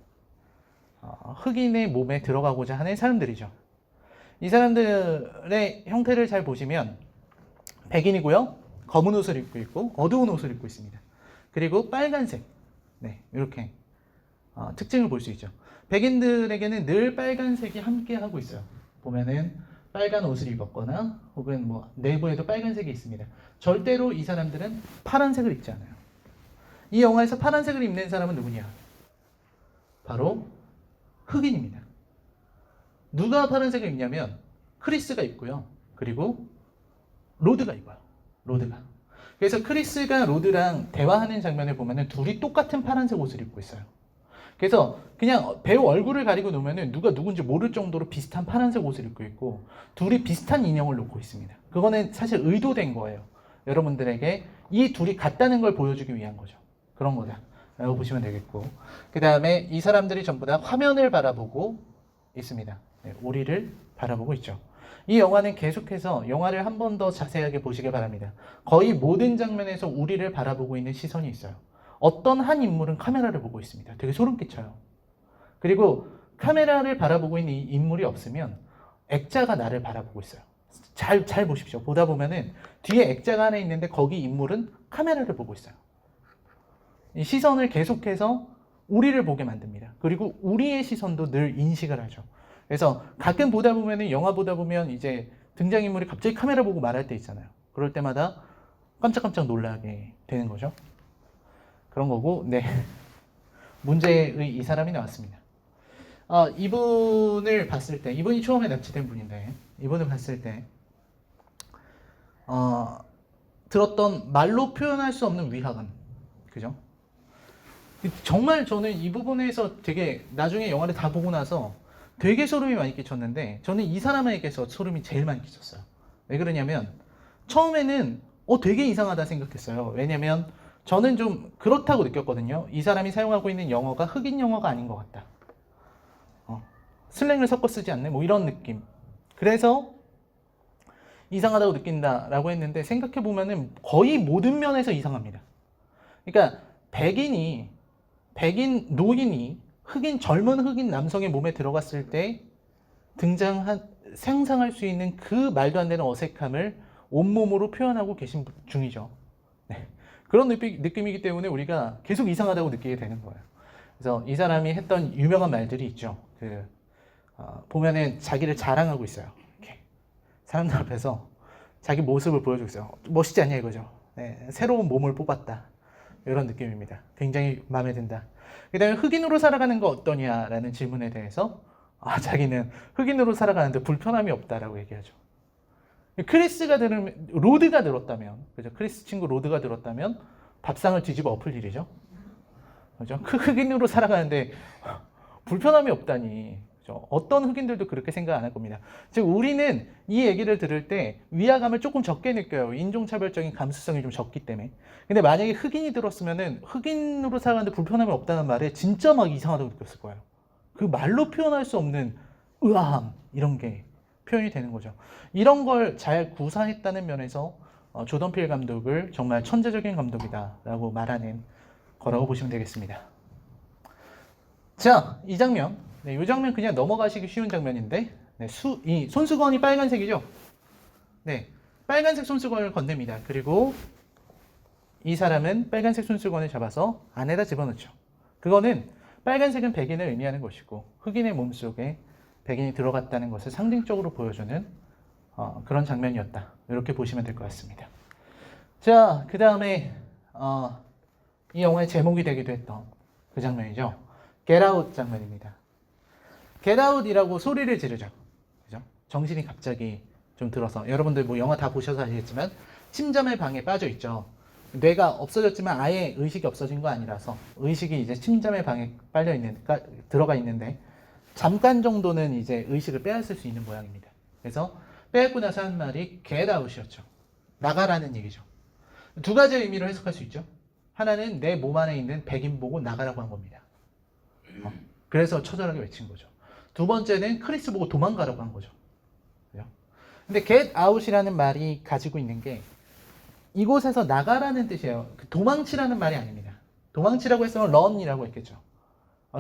흑인의 몸에 들어가고자 하는 사람들이죠. 이 사람들의 형태를 잘 보시면 백인이고요. 검은 옷을 입고 있고 어두운 옷을 입고 있습니다. 그리고 빨간색. 이렇게 특징을 볼 수 있죠. 백인들에게는 늘 빨간색이 함께 하고 있어요. 보면은 빨간 옷을 입었거나 혹은 뭐 내부에도 빨간색이 있습니다. 절대로 이 사람들은 파란색을 입지 않아요. 이 영화에서 파란색을 입는 사람은 누구냐? 바로 흑인입니다. 누가 파란색을 입냐면 크리스가 입고요. 그리고 로드가 입어요. 로드가. 그래서 크리스가 로드랑 대화하는 장면을 보면은 둘이 똑같은 파란색 옷을 입고 있어요. 그래서 그냥 배우 얼굴을 가리고 놓으면은 누가 누군지 모를 정도로 비슷한 파란색 옷을 입고 있고 둘이 비슷한 인형을 놓고 있습니다. 그거는 사실 의도된 거예요. 여러분들에게 이 둘이 같다는 걸 보여주기 위한 거죠. 그런 거다 라고 보시면 되겠고, 그 다음에 이 사람들이 전부 다 화면을 바라보고 있습니다. 우리를 바라보고 있죠. 이 영화는 계속해서 영화를 한 번 더 자세하게 보시길 바랍니다. 거의 모든 장면에서 우리를 바라보고 있는 시선이 있어요. 어떤 한 인물은 카메라를 보고 있습니다. 되게 소름 끼쳐요. 그리고 카메라를 바라보고 있는 이 인물이 없으면 액자가 나를 바라보고 있어요. 잘 보십시오. 보다 보면은 뒤에 액자가 하나 있는데 거기 인물은 카메라를 보고 있어요. 이 시선을 계속해서 우리를 보게 만듭니다. 그리고 우리의 시선도 늘 인식을 하죠. 그래서 가끔 보다 보면은 영화 보다 보면 이제 등장인물이 갑자기 카메라 보고 말할 때 있잖아요. 그럴 때마다 깜짝깜짝 놀라게 되는 거죠. 그런 거고, 문제의 이 사람이 나왔습니다. 이분을 봤을 때, 이분이 처음에 납치된 분인데, 이분을 봤을 때, 들었던 말로 표현할 수 없는 위화감. 그죠? 정말 저는 이 부분에서 되게 나중에 영화를 다 보고 나서 되게 소름이 많이 끼쳤는데, 저는 이 사람에게서 소름이 제일 많이 끼쳤어요. 왜 그러냐면, 처음에는 되게 이상하다 생각했어요. 왜냐면, 저는 좀 그렇다고 느꼈거든요. 이 사람이 사용하고 있는 영어가 흑인 영어가 아닌 것 같다. 슬랭을 섞어 쓰지 않네? 뭐 이런 느낌. 그래서 이상하다고 느낀다라고 했는데 생각해보면은 거의 모든 면에서 이상합니다. 그러니까 노인이 젊은 흑인 남성의 몸에 들어갔을 때 상상할 수 있는 그 말도 안 되는 어색함을 온몸으로 표현하고 계신 중이죠. 그런 느낌이기 때문에 우리가 계속 이상하다고 느끼게 되는 거예요. 그래서 이 사람이 했던 유명한 말들이 있죠. 보면은 자기를 자랑하고 있어요. 이렇게 사람들 앞에서 자기 모습을 보여주고 있어요. 멋있지 않냐 이거죠. 새로운 몸을 뽑았다. 이런 느낌입니다. 굉장히 마음에 든다. 그 다음에 흑인으로 살아가는 거 어떠냐라는 질문에 대해서 자기는 흑인으로 살아가는데 불편함이 없다라고 얘기하죠. 로드가 들었다면, 그죠? 크리스 친구 로드가 들었다면 밥상을 뒤집어 엎을 일이죠. 그죠? 흑인으로 살아가는데 불편함이 없다니. 그죠? 어떤 흑인들도 그렇게 생각 안 할 겁니다. 즉, 우리는 이 얘기를 들을 때 위화감을 조금 적게 느껴요. 인종차별적인 감수성이 좀 적기 때문에. 근데 만약에 흑인이 들었으면은 흑인으로 살아가는데 불편함이 없다는 말에 진짜 막 이상하다고 느꼈을 거예요. 그 말로 표현할 수 없는 의아함, 이런 게 표현이 되는 거죠. 이런 걸 잘 구사했다는 면에서 조던 필 감독을 정말 천재적인 감독이다라고 말하는 거라고 보시면 되겠습니다. 자, 이 장면. 이 장면 그냥 넘어가시기 쉬운 장면인데, 이 손수건이 빨간색이죠? 빨간색 손수건을 건넵니다. 그리고 이 사람은 빨간색 손수건을 잡아서 안에다 집어넣죠. 그거는 빨간색은 백인을 의미하는 것이고 흑인의 몸속에 백인이 들어갔다는 것을 상징적으로 보여주는 그런 장면이었다. 이렇게 보시면 될 것 같습니다. 자, 그 다음에 이 영화의 제목이 되기도 했던 그 장면이죠. Get Out 장면입니다. get out이라고 소리를 지르죠. 그죠? 정신이 갑자기 좀 들어서 여러분들 뭐 영화 다 보셔서 아시겠지만 침잠의 방에 빠져 있죠. 뇌가 없어졌지만 아예 의식이 없어진 거 아니라서 의식이 이제 침잠의 방에 들어가 있는데 잠깐 정도는 이제 의식을 빼앗을 수 있는 모양입니다. 그래서 빼앗고 나서 한 말이 get out이었죠. 나가라는 얘기죠. 두 가지 의미로 해석할 수 있죠. 하나는 내 몸 안에 있는 백인 보고 나가라고 한 겁니다. 그래서 처절하게 외친 거죠. 두 번째는 크리스 보고 도망가라고 한 거죠. 그죠? 근데 get out이라는 말이 가지고 있는 게 이곳에서 나가라는 뜻이에요. 도망치라는 말이 아닙니다. 도망치라고 했으면 run이라고 했겠죠.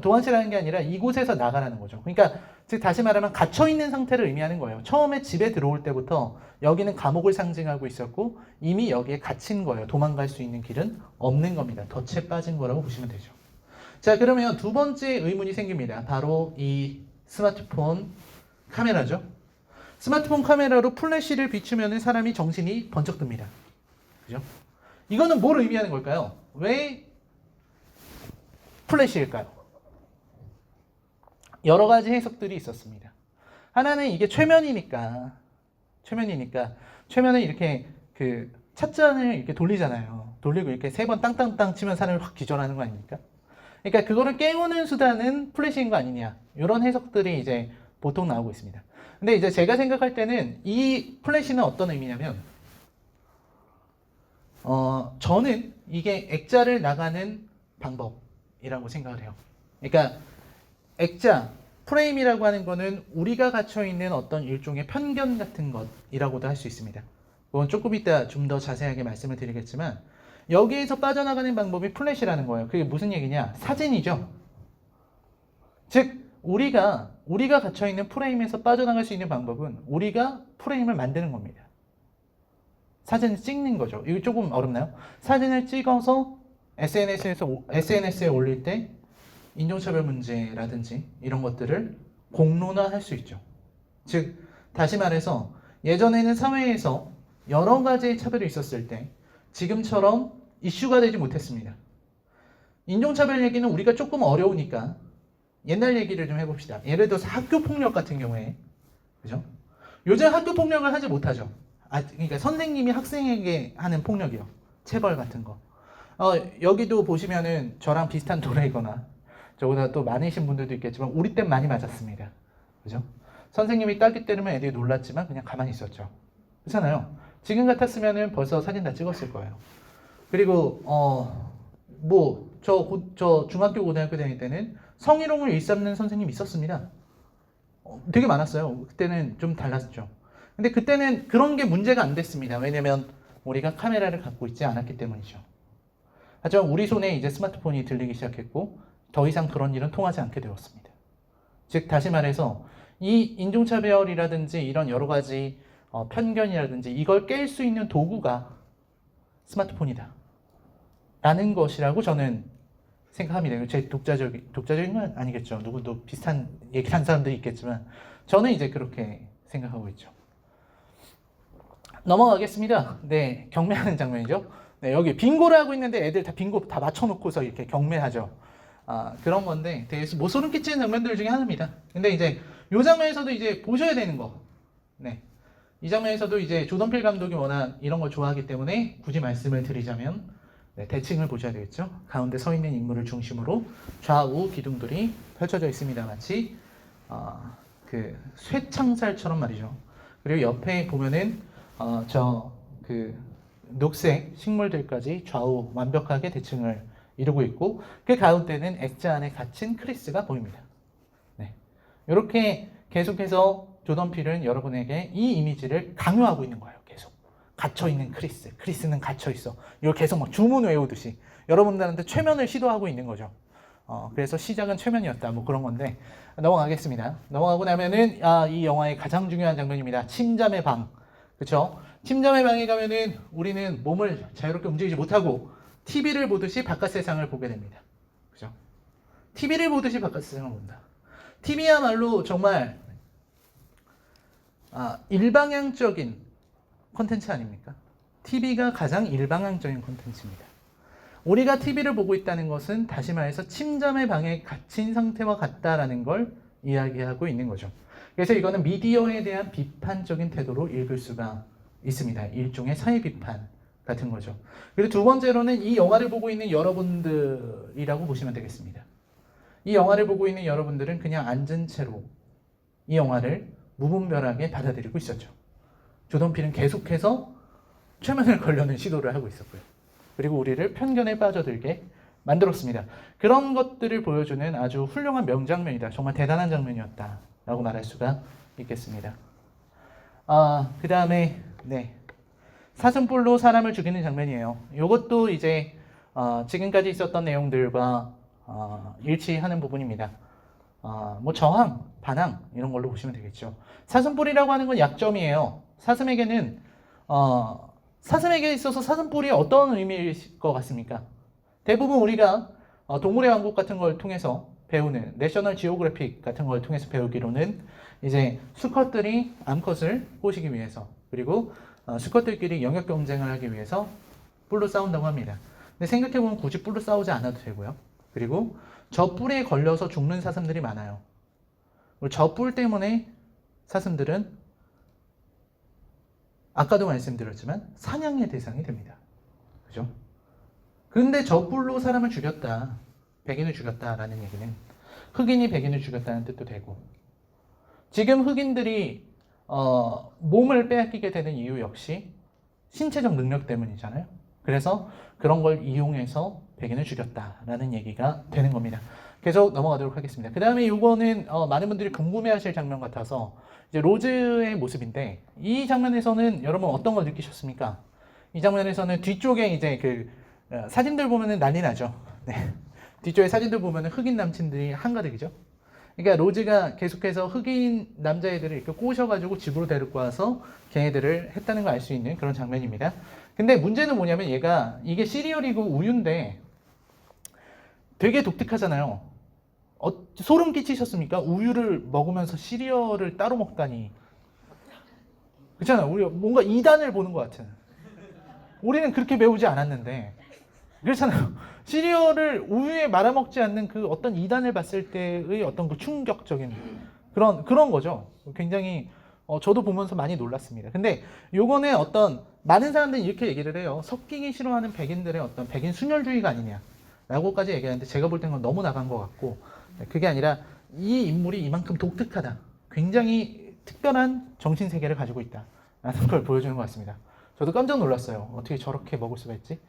도망치라는 게 아니라 이곳에서 나가라는 거죠. 그러니까 즉 다시 말하면 갇혀있는 상태를 의미하는 거예요. 처음에 집에 들어올 때부터 여기는 감옥을 상징하고 있었고 이미 여기에 갇힌 거예요. 도망갈 수 있는 길은 없는 겁니다. 덫에 빠진 거라고 보시면 되죠. 자, 그러면 두 번째 의문이 생깁니다. 바로 이 스마트폰 카메라죠. 스마트폰 카메라로 플래시를 비추면 사람이 정신이 번쩍 듭니다. 그죠? 이거는 뭘 의미하는 걸까요? 왜 플래시일까요? 여러 가지 해석들이 있었습니다. 하나는 이게 최면은 이렇게 그 찻잔을 이렇게 돌리잖아요. 돌리고 이렇게 세 번 땅땅땅 치면 사람이 확 기절하는 거 아닙니까? 그러니까 그거를 깨우는 수단은 플래시인 거 아니냐. 이런 해석들이 이제 보통 나오고 있습니다. 근데 이제 제가 생각할 때는 이 플래시는 어떤 의미냐면 저는 이게 액자를 나가는 방법이라고 생각을 해요. 그러니까 액자, 프레임이라고 하는 거는 우리가 갇혀 있는 어떤 일종의 편견 같은 것이라고도 할 수 있습니다. 그건 조금 이따 좀 더 자세하게 말씀을 드리겠지만 여기에서 빠져나가는 방법이 플래시라는 거예요. 그게 무슨 얘기냐? 사진이죠. 즉 우리가 갇혀 있는 프레임에서 빠져나갈 수 있는 방법은 우리가 프레임을 만드는 겁니다. 사진을 찍는 거죠. 이거 조금 어렵나요? 사진을 찍어서 SNS에 올릴 때 인종차별 문제라든지 이런 것들을 공론화할 수 있죠. 즉 다시 말해서 예전에는 사회에서 여러 가지의 차별이 있었을 때 지금처럼 이슈가 되지 못했습니다. 인종차별 얘기는 우리가 조금 어려우니까 옛날 얘기를 좀 해봅시다. 예를 들어서 학교폭력 같은 경우에 그죠? 요즘 학교폭력을 하지 못하죠. 그러니까 선생님이 학생에게 하는 폭력이요. 체벌 같은 거. 여기도 보시면은 저랑 비슷한 또래이거나 저보다 또 많으신 분들도 있겠지만 우리 땐 많이 맞았습니다. 그죠? 선생님이 딸기 때리면 애들이 놀랐지만 그냥 가만히 있었죠. 그렇잖아요. 지금 같았으면은 벌써 사진 다 찍었을 거예요. 그리고 저 중학교 고등학교 다닐 때는 성희롱을 일삼는 선생님이 있었습니다. 되게 많았어요. 그때는 좀 달랐죠. 근데 그때는 그런 게 문제가 안 됐습니다. 왜냐면 우리가 카메라를 갖고 있지 않았기 때문이죠. 하지만 우리 손에 이제 스마트폰이 들리기 시작했고 더 이상 그런 일은 통하지 않게 되었습니다. 즉 다시 말해서 이 인종차별이라든지 이런 여러 가지 편견이라든지 이걸 깰 수 있는 도구가 스마트폰이다 라는 것이라고 저는 생각합니다. 제 독자적인 건 아니겠죠. 누구도 비슷한 얘기한 사람들이 있겠지만 저는 이제 그렇게 생각하고 있죠. 넘어가겠습니다. 네, 경매하는 장면이죠. 네, 여기 빙고를 하고 있는데 애들 다 빙고 다 맞춰놓고서 이렇게 경매하죠. 그런 건데 되게 뭐 소름 끼치는 장면들 중에 하나입니다. 근데 이제 이 장면에서도 이제 보셔야 되는 거. 네. 이 장면에서도 이제 조던필 감독이 워낙 이런 걸 좋아하기 때문에 굳이 말씀을 드리자면 네, 대칭을 보셔야 되겠죠. 가운데 서 있는 인물을 중심으로 좌우 기둥들이 펼쳐져 있습니다. 마치 그 쇠창살처럼 말이죠. 그리고 옆에 보면은 녹색 식물들까지 좌우 완벽하게 대칭을 이루고 있고 그 가운데는 액자 안에 갇힌 크리스가 보입니다. 네. 이렇게 계속해서 조던필은 여러분에게 이 이미지를 강요하고 있는 거예요. 계속 갇혀있는 크리스는 갇혀있어. 이걸 계속 막 주문 외우듯이 여러분들한테 최면을 시도하고 있는 거죠. 그래서 시작은 최면이었다 뭐 그런 건데 넘어가겠습니다. 넘어가고 나면은 이 영화의 가장 중요한 장면입니다. 침잠의 방. 그렇죠? 침잠의 방에 가면은 우리는 몸을 자유롭게 움직이지 못하고 TV를 보듯이 바깥 세상을 보게 됩니다. 그죠? TV를 보듯이 바깥 세상을 본다. TV야말로 정말 일방향적인 콘텐츠 아닙니까? TV가 가장 일방향적인 콘텐츠입니다. 우리가 TV를 보고 있다는 것은 다시 말해서 침잠의 방에 갇힌 상태와 같다라는 걸 이야기하고 있는 거죠. 그래서 이거는 미디어에 대한 비판적인 태도로 읽을 수가 있습니다. 일종의 사회 비판 같은 거죠. 그리고 두 번째로는 이 영화를 보고 있는 여러분들이라고 보시면 되겠습니다. 이 영화를 보고 있는 여러분들은 그냥 앉은 채로 이 영화를 무분별하게 받아들이고 있었죠. 조던필은 계속해서 최면을 걸려는 시도를 하고 있었고요. 그리고 우리를 편견에 빠져들게 만들었습니다. 그런 것들을 보여주는 아주 훌륭한 명장면이다. 정말 대단한 장면이었다 라고 말할 수가 있겠습니다. 그 다음에 사슴뿔로 사람을 죽이는 장면이에요. 이것도 이제 지금까지 있었던 내용들과 일치하는 부분입니다. 뭐 저항, 반항 이런 걸로 보시면 되겠죠. 사슴뿔이라고 하는 건 약점이에요. 사슴에게 있어서 사슴뿔이 어떤 의미일 것 같습니까? 대부분 우리가 동물의 왕국 같은 걸 통해서 배우는 내셔널 지오그래픽 같은 걸 통해서 배우기로는 이제 수컷들이 암컷을 꼬시기 위해서 그리고 수컷들끼리 영역 경쟁을 하기 위해서 뿔로 싸운다고 합니다. 근데 생각해보면 굳이 뿔로 싸우지 않아도 되고요. 그리고 저 뿔에 걸려서 죽는 사슴들이 많아요. 저 뿔 때문에 사슴들은 아까도 말씀드렸지만 사냥의 대상이 됩니다. 그죠? 근데 저 뿔로 사람을 죽였다, 백인을 죽였다라는 얘기는 흑인이 백인을 죽였다는 뜻도 되고, 지금 흑인들이 몸을 빼앗기게 되는 이유 역시 신체적 능력 때문이잖아요. 그래서 그런 걸 이용해서 백인을 죽였다라는 얘기가 되는 겁니다. 계속 넘어가도록 하겠습니다. 그 다음에 이거는 많은 분들이 궁금해하실 장면 같아서 이제 로즈의 모습인데, 이 장면에서는 여러분 어떤 걸 느끼셨습니까? 이 장면에서는 뒤쪽에 이제 그 사진들 보면은 난리 나죠. 네. 뒤쪽에 사진들 보면은 흑인 남친들이 한가득이죠. 그러니까 로즈가 계속해서 흑인 남자애들을 이렇게 꼬셔가지고 집으로 데리고 와서 걔네들을 했다는 걸 알 수 있는 그런 장면입니다. 근데 문제는 뭐냐면 얘가 이게 시리얼이고 우유인데 되게 독특하잖아요. 소름 끼치셨습니까? 우유를 먹으면서 시리얼을 따로 먹다니. 그렇잖아요. 우리 뭔가 이단을 보는 것 같은. 우리는 그렇게 배우지 않았는데. 그렇잖아요. 시리얼을 우유에 말아먹지 않는 그 어떤 이단을 봤을 때의 어떤 그 충격적인 그런 거죠. 굉장히 저도 보면서 많이 놀랐습니다. 근데 요거는 어떤 많은 사람들이 이렇게 얘기를 해요. 섞이기 싫어하는 백인들의 어떤 백인 순혈주의가 아니냐라고까지 얘기하는데, 제가 볼 때는 너무 나간 것 같고, 그게 아니라 이 인물이 이만큼 독특하다, 굉장히 특별한 정신세계를 가지고 있다라는 걸 보여주는 것 같습니다. 저도 깜짝 놀랐어요. 어떻게 저렇게 먹을 수가 있지?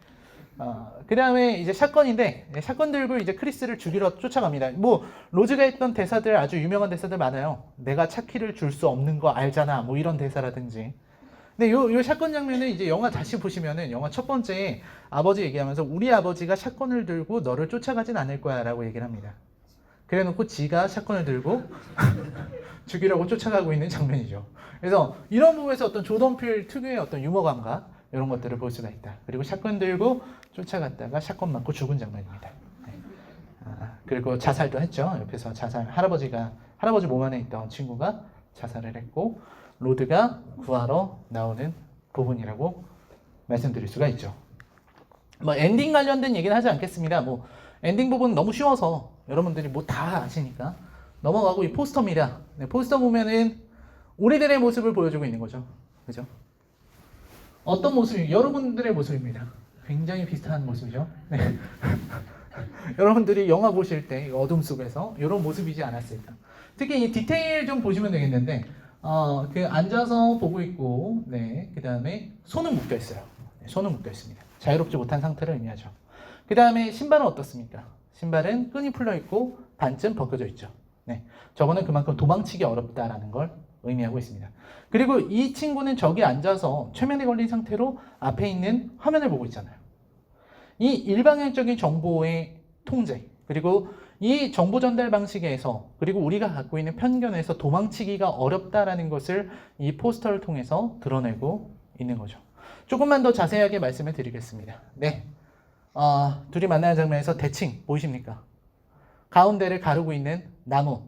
그 다음에 이제 샷건인데, 샷건 들고 이제 크리스를 죽이러 쫓아갑니다. 뭐 로즈가 했던 대사들, 아주 유명한 대사들 많아요. 내가 차키를 줄 수 없는 거 알잖아, 뭐 이런 대사라든지. 근데 요 샷건 장면은 이제 영화 다시 보시면은 영화 첫 번째에 아버지 얘기하면서 우리 아버지가 샷건을 들고 너를 쫓아가진 않을 거야 라고 얘기를 합니다. 그래 놓고 지가 샷건을 들고 죽이려고 쫓아가고 있는 장면이죠. 그래서 이런 부분에서 어떤 조던필 특유의 어떤 유머감과 이런 것들을 볼 수가 있다. 그리고 샷건 들고 쫓아갔다가 샷건 맞고 죽은 장면입니다. 그리고 자살도 했죠. 옆에서 할아버지 몸 안에 있던 친구가 자살을 했고, 로드가 구하러 나오는 부분이라고 말씀드릴 수가 있죠. 뭐 엔딩 관련된 얘기는 하지 않겠습니다. 뭐 엔딩 부분 너무 쉬워서 여러분들이 뭐 다 아시니까 넘어가고, 이 포스터입니다. 포스터 보면은 우리들의 모습을 보여주고 있는 거죠. 그죠? 어떤 모습이 여러분들의 모습입니다. 굉장히 비슷한 모습이죠. 네. 여러분들이 영화 보실 때 어둠 속에서 이런 모습이지 않았을까. 특히 이 디테일 좀 보시면 되겠는데, 그 앉아서 보고 있고, 그 다음에 손은 묶여 있어요. 손은 묶여 있습니다. 자유롭지 못한 상태를 의미하죠. 그 다음에 신발은 어떻습니까? 신발은 끈이 풀려 있고 반쯤 벗겨져 있죠. 저거는 그만큼 도망치기 어렵다라는 걸 의미하고 있습니다. 그리고 이 친구는 저기 앉아서 최면에 걸린 상태로 앞에 있는 화면을 보고 있잖아요. 이 일방향적인 정보의 통제, 그리고 이 정보 전달 방식에서, 그리고 우리가 갖고 있는 편견에서 도망치기가 어렵다라는 것을 이 포스터를 통해서 드러내고 있는 거죠. 조금만 더 자세하게 말씀을 드리겠습니다. 둘이 만나는 장면에서 대칭 보이십니까? 가운데를 가르고 있는 나무,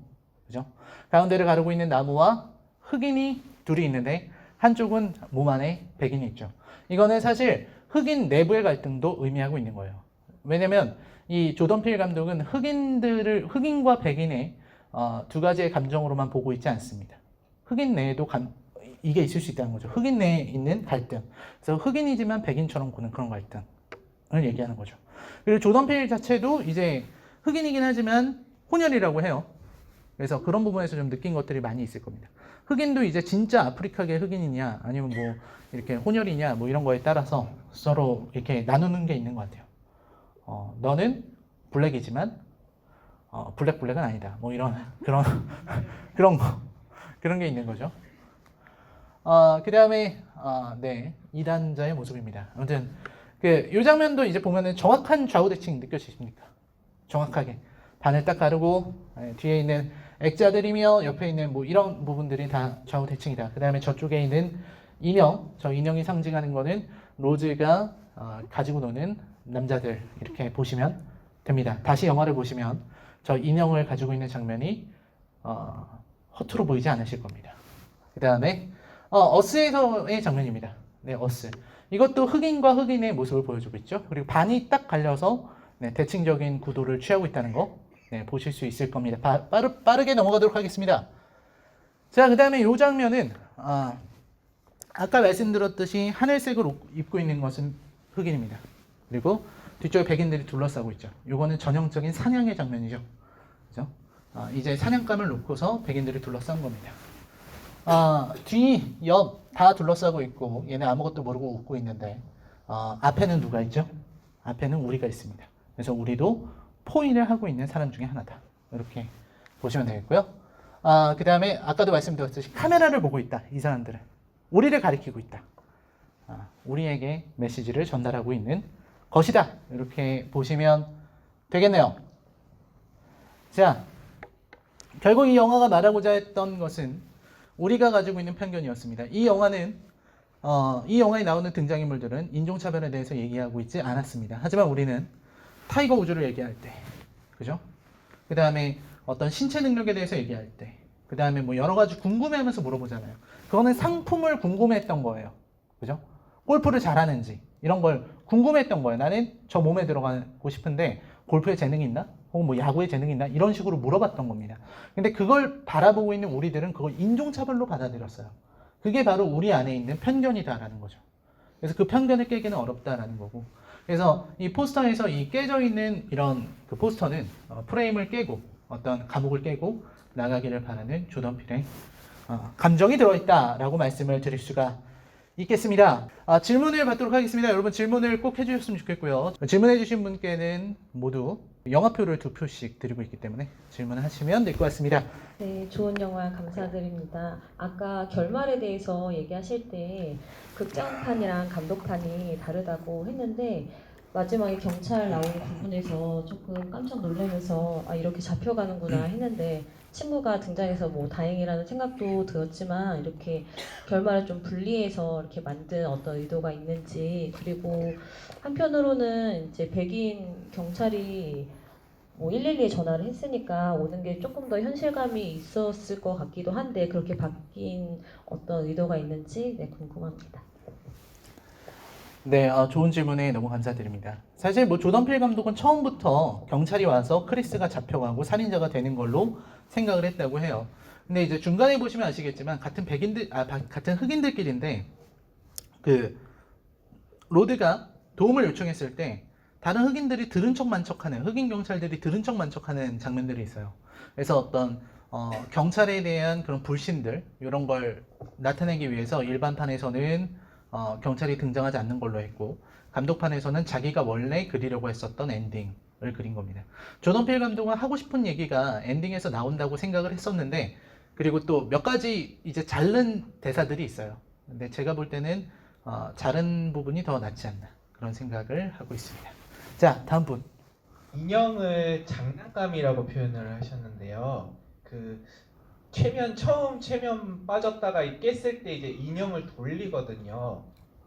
그죠? 가운데를 가르고 있는 나무와 흑인이 둘이 있는데 한쪽은 몸 안에 백인이 있죠. 이거는 사실 흑인 내부의 갈등도 의미하고 있는 거예요. 왜냐면 이 조던필 감독은 흑인과 백인의 두 가지의 감정으로만 보고 있지 않습니다. 흑인 내에도 이게 있을 수 있다는 거죠. 흑인 내에 있는 갈등. 그래서 흑인이지만 백인처럼 보는 그런 갈등을 얘기하는 거죠. 그리고 조던 필 자체도 이제 흑인이긴 하지만 혼혈이라고 해요. 그래서 그런 부분에서 좀 느낀 것들이 많이 있을 겁니다. 흑인도 이제 진짜 아프리카계 흑인이냐 아니면 뭐 이렇게 혼혈이냐 뭐 이런 거에 따라서 서로 이렇게 나누는 게 있는 것 같아요. 너는 블랙이지만 블랙은 아니다. 뭐 이런 그런 게 있는 거죠. 그 다음에 네, 이단자의 모습입니다. 아무튼 이 장면도 이제 보면은 정확한 좌우 대칭 느껴지십니까? 정확하게 반을 딱 가르고 뒤에 있는 액자들이며 옆에 있는 뭐 이런 부분들이 다 좌우 대칭이다. 그 다음에 저쪽에 있는 인형, 저 인형이 상징하는 거는 로즈가 가지고 노는 남자들 이렇게 보시면 됩니다. 다시 영화를 보시면 저 인형을 가지고 있는 장면이 허투루 보이지 않으실 겁니다. 그 다음에 어스에서의 장면입니다. 네, 어스. 이것도 흑인과 흑인의 모습을 보여주고 있죠. 그리고 반이 딱 갈려서 네, 대칭적인 구도를 취하고 있다는 거 네, 보실 수 있을 겁니다. 빠르게 넘어가도록 하겠습니다. 자, 그 다음에 이 장면은 아까 말씀드렸듯이 하늘색을 입고 있는 것은 흑인입니다. 그리고 뒤쪽에 백인들이 둘러싸고 있죠. 이거는 전형적인 사냥의 장면이죠. 그죠? 이제 사냥감을 놓고서 백인들이 둘러싼 겁니다. 뒤, 옆 다 둘러싸고 있고 얘네 아무것도 모르고 웃고 있는데 앞에는 누가 있죠? 앞에는 우리가 있습니다. 그래서 우리도 포인을 하고 있는 사람 중에 하나다. 이렇게 보시면 되겠고요. 그 다음에 아까도 말씀드렸듯이 카메라를 보고 있다. 이 사람들은 우리를 가리키고 있다. 우리에게 메시지를 전달하고 있는 것이다. 이렇게 보시면 되겠네요. 자, 결국 이 영화가 말하고자 했던 것은 우리가 가지고 있는 편견이었습니다. 이 영화는 이 영화에 나오는 등장인물들은 인종차별에 대해서 얘기하고 있지 않았습니다. 하지만 우리는 타이거 우즈를 얘기할 때, 그죠? 그 다음에 어떤 신체 능력에 대해서 얘기할 때, 그 다음에 뭐 여러 가지 궁금해하면서 물어보잖아요. 그거는 상품을 궁금해했던 거예요, 그죠? 골프를 잘하는지 이런 걸 궁금해했던 거예요. 나는 저 몸에 들어가고 싶은데 골프에 재능이 있나? 혹은 뭐 야구에 재능이 있나? 이런 식으로 물어봤던 겁니다. 근데 그걸 바라보고 있는 우리들은 그걸 인종차별로 받아들였어요. 그게 바로 우리 안에 있는 편견이다라는 거죠. 그래서 그 편견을 깨기는 어렵다라는 거고. 그래서 이 포스터에서 이 깨져 있는 이런 그 포스터는 프레임을 깨고 어떤 감옥을 깨고 나가기를 바라는 조던 필의 감정이 들어있다라고 말씀을 드릴 수가 있겠습니다. 질문을 받도록 하겠습니다. 여러분 질문을 꼭 해주셨으면 좋겠고요. 질문해주신 분께는 모두 영화표를 2표씩 드리고 있기 때문에 질문을 하시면 될 것 같습니다. 네, 좋은 영화 감사드립니다. 아까 결말에 대해서 얘기하실 때 극장판이랑 감독판이 다르다고 했는데 마지막에 경찰 나오는 부분에서 조금 깜짝 놀라면서 이렇게 잡혀가는구나 했는데 친구가 등장해서 뭐 다행이라는 생각도 들었지만 이렇게 결말을 좀 분리해서 이렇게 만든 어떤 의도가 있는지, 그리고 한편으로는 이제 백인 경찰이 뭐 112에 전화를 했으니까 오는 게 조금 더 현실감이 있었을 것 같기도 한데 그렇게 바뀐 어떤 의도가 있는지 궁금합니다. 네, 좋은 질문에 너무 감사드립니다. 사실 뭐 조던 필 감독은 처음부터 경찰이 와서 크리스가 잡혀가고 살인자가 되는 걸로 생각을 했다고 해요. 근데 이제 중간에 보시면 아시겠지만 같은 같은 흑인들끼리인데 그 로드가 도움을 요청했을 때 다른 흑인들이 들은 척만 척하는, 흑인 경찰들이 들은 척만 척하는 장면들이 있어요. 그래서 어떤 경찰에 대한 그런 불신들 이런 걸 나타내기 위해서 일반판에서는 경찰이 등장하지 않는 걸로 했고 감독판에서는 자기가 원래 그리려고 했었던 엔딩을 그린 겁니다. 조던 필 감독은 하고 싶은 얘기가 엔딩에서 나온다고 생각을 했었는데 그리고 또 몇 가지 이제 자른 대사들이 있어요. 근데 제가 볼 때는 자른 부분이 더 낫지 않나 그런 생각을 하고 있습니다. 자, 다음 분. 인형을 장난감이라고 표현을 하셨는데요. 그 처음 최면 빠졌다가 깼을 때 이제 인형을 돌리거든요.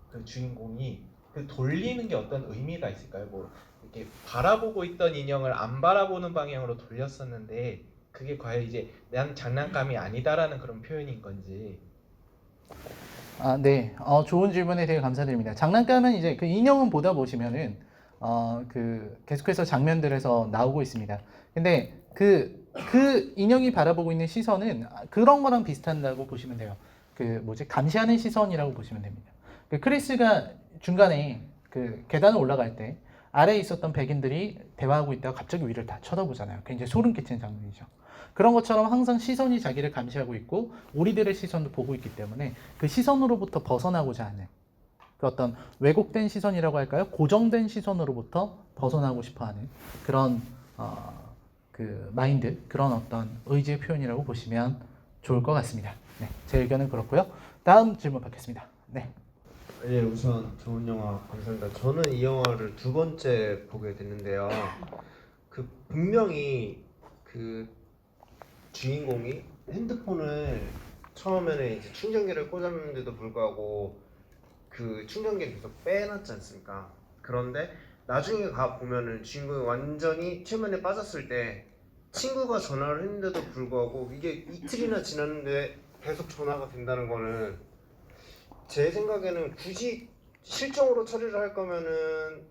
그 주인공이 그 돌리는 게 어떤 의미가 있을까요? 뭐 이렇게 바라보고 있던 인형을 안 바라보는 방향으로 돌렸었는데 그게 과연 이제 난 장난감이 아니다라는 그런 표현인 건지. 네. 좋은 질문에 대해 감사드립니다. 장난감은 이제 그 인형은 보다 보시면은 그 계속해서 장면들에서 나오고 있습니다. 근데 그 그 인형이 바라보고 있는 시선은 그런 거랑 비슷한다고 보시면 돼요. 그 뭐지 감시하는 시선이라고 보시면 됩니다. 그 크리스가 중간에 그 계단을 올라갈 때 아래에 있었던 백인들이 대화하고 있다가 갑자기 위를 다 쳐다보잖아요. 굉장히 소름 끼치는 장면이죠. 그런 것처럼 항상 시선이 자기를 감시하고 있고 우리들의 시선도 보고 있기 때문에 그 시선으로부터 벗어나고자 하는 그 어떤 왜곡된 시선이라고 할까요? 고정된 시선으로부터 벗어나고 싶어하는 그런 그 마인드, 그런 어떤 의지의 표현이라고 보시면 좋을 것 같습니다. 네, 제 의견은 그렇고요. 다음 질문 받겠습니다. 네. 예, 우선 좋은 영화 감사합니다. 저는 이 영화를 두 번째 보게 됐는데요. 그 분명히 그 주인공이 핸드폰을 처음에는 이제 충전기를 꽂았는데도 불구하고 그 충전기를 계속 빼놨지 않습니까? 그런데 나중에 가 보면은 주인공이 완전히 최면에 빠졌을 때 친구가 전화를 했는데도 불구하고 이게 이틀이나 지났는데 계속 전화가 된다는 거는 제 생각에는 굳이 실종으로 처리를 할 거면은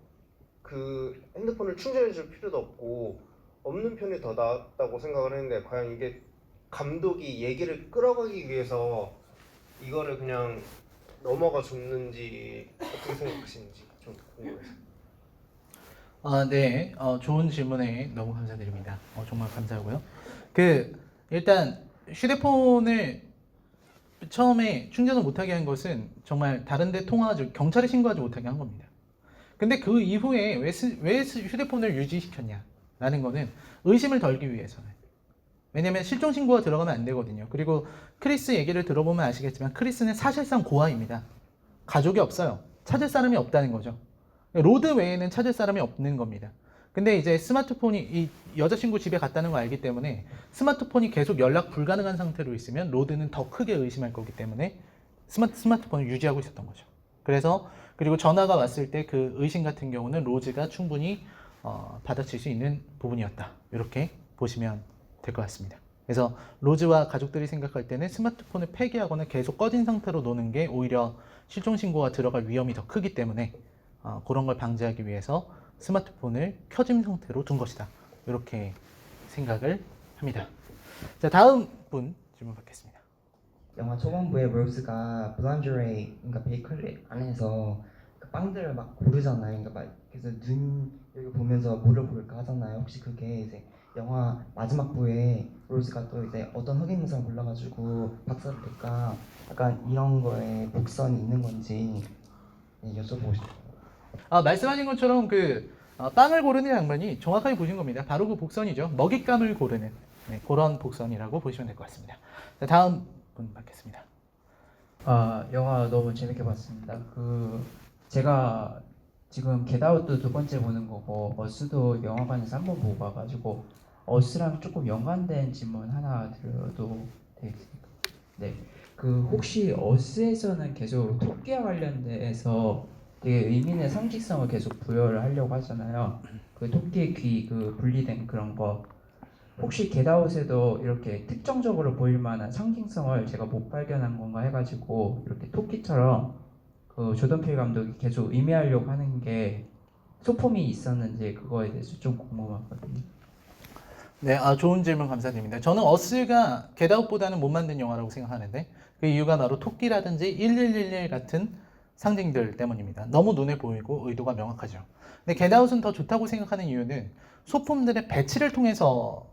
그 핸드폰을 충전해 줄 필요도 없고 없는 편이 더 낫다고 생각을 했는데 과연 이게 감독이 얘기를 끌어가기 위해서 이거를 그냥 넘어가 줬는지 어떻게 생각하시는지 좀 궁금해요. 네, 좋은 질문에 너무 감사드립니다. 정말 감사하고요. 일단 휴대폰을 처음에 충전을 못하게 한 것은 정말 다른데 통화하지, 경찰에 신고하지 못하게 한 겁니다. 근데 그 이후에 왜 휴대폰을 유지시켰냐라는 거는 의심을 덜기 위해서는. 왜냐면 실종 신고가 들어가면 안 되거든요. 그리고 크리스 얘기를 들어보면 아시겠지만 크리스는 사실상 고아입니다. 가족이 없어요. 찾을 사람이 없다는 거죠. 로드 외에는 찾을 사람이 없는 겁니다. 근데 이제 스마트폰이 이 여자친구 집에 갔다는 걸 알기 때문에 스마트폰이 계속 연락 불가능한 상태로 있으면 로드는 더 크게 의심할 거기 때문에 스마트폰을 유지하고 있었던 거죠. 그리고 전화가 왔을 때 그 의심 같은 경우는 로즈가 충분히 받아칠 수 있는 부분이었다. 이렇게 보시면 될 것 같습니다. 그래서 로즈와 가족들이 생각할 때는 스마트폰을 폐기하거나 계속 꺼진 상태로 노는 게 오히려 실종 신고가 들어갈 위험이 더 크기 때문에 그런 걸 방지하기 위해서 스마트폰을 켜진 상태로 둔 것이다. 이렇게 생각을 합니다. 자, 다음 분 질문 받겠습니다. 영화 초반부에 로즈가 블란드레이, 그러니까 베이커리 안에서 그 빵들을 막 고르잖아요. 그러니까 막 그래서 눈 여기 보면서 뭐를 고를까 하잖아요. 혹시 그게 이제 영화 마지막 부에 로즈가 또 이제 어떤 흑인 영상을 골라가지고 박사를 낼까 약간 이런 거에 복선이 있는 건지 여쭤보고 싶어요. 말씀하신 것처럼 빵을 고르는 장면이 정확하게 보신 겁니다. 바로 그 복선이죠. 먹잇감을 고르는 그런 복선이라고 보시면 될 것 같습니다. 자, 다음 분 받겠습니다. 영화 너무 재밌게 봤습니다. 제가 지금 겟아웃도 두 번째 보는 거고 어스도 영화관에서 한 번 보고 와가지고 어스랑 조금 연관된 질문 하나 드려도 되겠습니까? 네. 혹시 어스에서는 계속 토끼와 관련돼서 되게 의미 있는 상징성을 계속 부여를 하려고 하잖아요. 그 토끼의 귀, 분리된 그런 거. 혹시 겟아웃에도 이렇게 특정적으로 보일 만한 상징성을 제가 못 발견한 건가 해가지고 이렇게 토끼처럼 조던 필 감독이 계속 의미하려고 하는 게 소품이 있었는지 그거에 대해서 좀 궁금하거든요. 네, 좋은 질문 감사드립니다. 저는 어스가 겟아웃보다는 못 만든 영화라고 생각하는데 그 이유가 바로 토끼라든지 1111 같은 상징들 때문입니다. 너무 눈에 보이고 의도가 명확하죠. 근데 겟아웃은 더 좋다고 생각하는 이유는 소품들의 배치를 통해서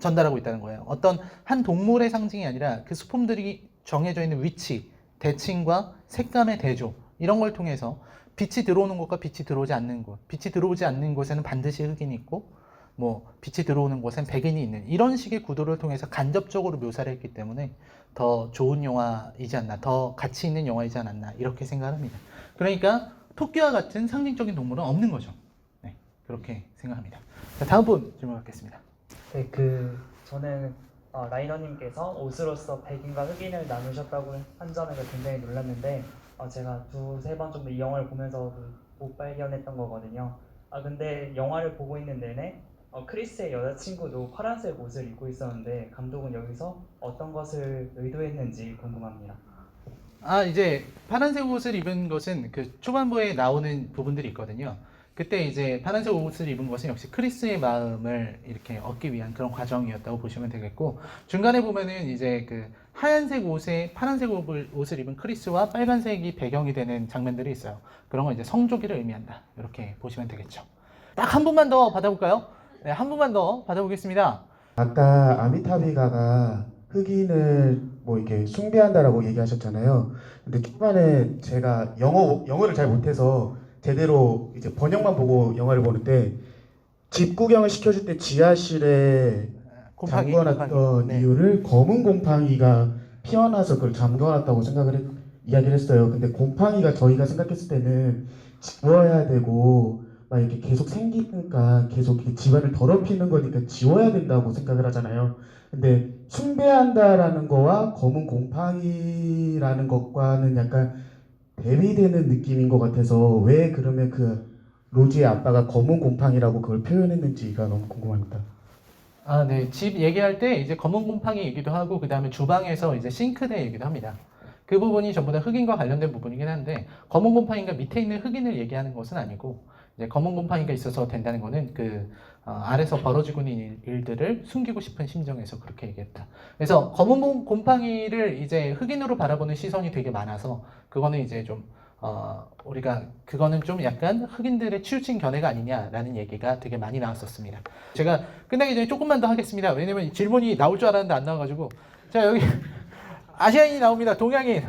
전달하고 있다는 거예요. 어떤 한 동물의 상징이 아니라 그 소품들이 정해져 있는 위치, 대칭과 색감의 대조 이런 걸 통해서 빛이 들어오는 곳과 빛이 들어오지 않는 곳, 빛이 들어오지 않는 곳에는 반드시 흑인이 있고 빛이 들어오는 곳엔 백인이 있는 이런 식의 구도를 통해서 간접적으로 묘사를 했기 때문에 더 좋은 영화이지 않나, 더 가치 있는 영화이지 않았나 이렇게 생각합니다. 그러니까 토끼와 같은 상징적인 동물은 없는 거죠. 네, 그렇게 생각합니다. 자, 다음 분 질문 받겠습니다. 네, 저는 라이너님께서 옷으로서 백인과 흑인을 나누셨다고 한 점에 굉장히 놀랐는데 제가 두세 번 정도 이 영화를 보면서 못 발견했던 거거든요. 근데 영화를 보고 있는 내내 크리스의 여자친구도 파란색 옷을 입고 있었는데 감독은 여기서 어떤 것을 의도했는지 궁금합니다. 이제 파란색 옷을 입은 것은 그 초반부에 나오는 부분들이 있거든요. 그때 이제 파란색 옷을 입은 것은 역시 크리스의 마음을 이렇게 얻기 위한 그런 과정이었다고 보시면 되겠고, 중간에 보면은 이제 그 하얀색 옷에 파란색 옷을 입은 크리스와 빨간색이 배경이 되는 장면들이 있어요. 그런 건 이제 성조기를 의미한다. 이렇게 보시면 되겠죠. 딱 한 분만 더 받아볼까요? 네, 한 분만 더 받아보겠습니다. 아까 아미타비가가 흑인을 뭐 이렇게 숭배한다라고 얘기하셨잖아요. 근데 초반에 제가 영어를 잘 못해서 제대로 이제 번역만 보고 영화를 보는데 집 구경을 시켜줄 때 지하실에 잠궈놨던 네. 이유를 검은 곰팡이가 피어나서 그걸 잠궈놨다고 이야기를 했어요. 근데 곰팡이가 저희가 생각했을 때는 지워야 되고 막 이렇게 계속 생기니까 계속 이렇게 집안을 더럽히는 거니까 지워야 된다고 생각을 하잖아요. 근데 숭배한다라는 거와 검은 곰팡이라는 것과는 약간 대비되는 느낌인 것 같아서 왜 그러면 그 로지의 아빠가 검은 곰팡이라고 그걸 표현했는지가 너무 궁금합니다. 아, 네. 집 얘기할 때 이제 검은 곰팡이 얘기도 하고, 그 다음에 주방에서 이제 싱크대 얘기도 합니다. 그 부분이 전부 다 흑인과 관련된 부분이긴 한데, 검은 곰팡이가 밑에 있는 흑인을 얘기하는 것은 아니고, 이제 검은 곰팡이가 있어서 된다는 거는 아래서 벌어지고 있는 일들을 숨기고 싶은 심정에서 그렇게 얘기했다. 그래서 검은 곰팡이를 이제 흑인으로 바라보는 시선이 되게 많아서, 그거는 이제 좀 우리가 그거는 좀 약간 흑인들의 치우친 견해가 아니냐라는 얘기가 되게 많이 나왔었습니다. 제가 끝나기 전에 조금만 더 하겠습니다. 왜냐면 질문이 나올 줄 알았는데 안 나와가지고. 자, 여기 아시아인이 나옵니다. 동양인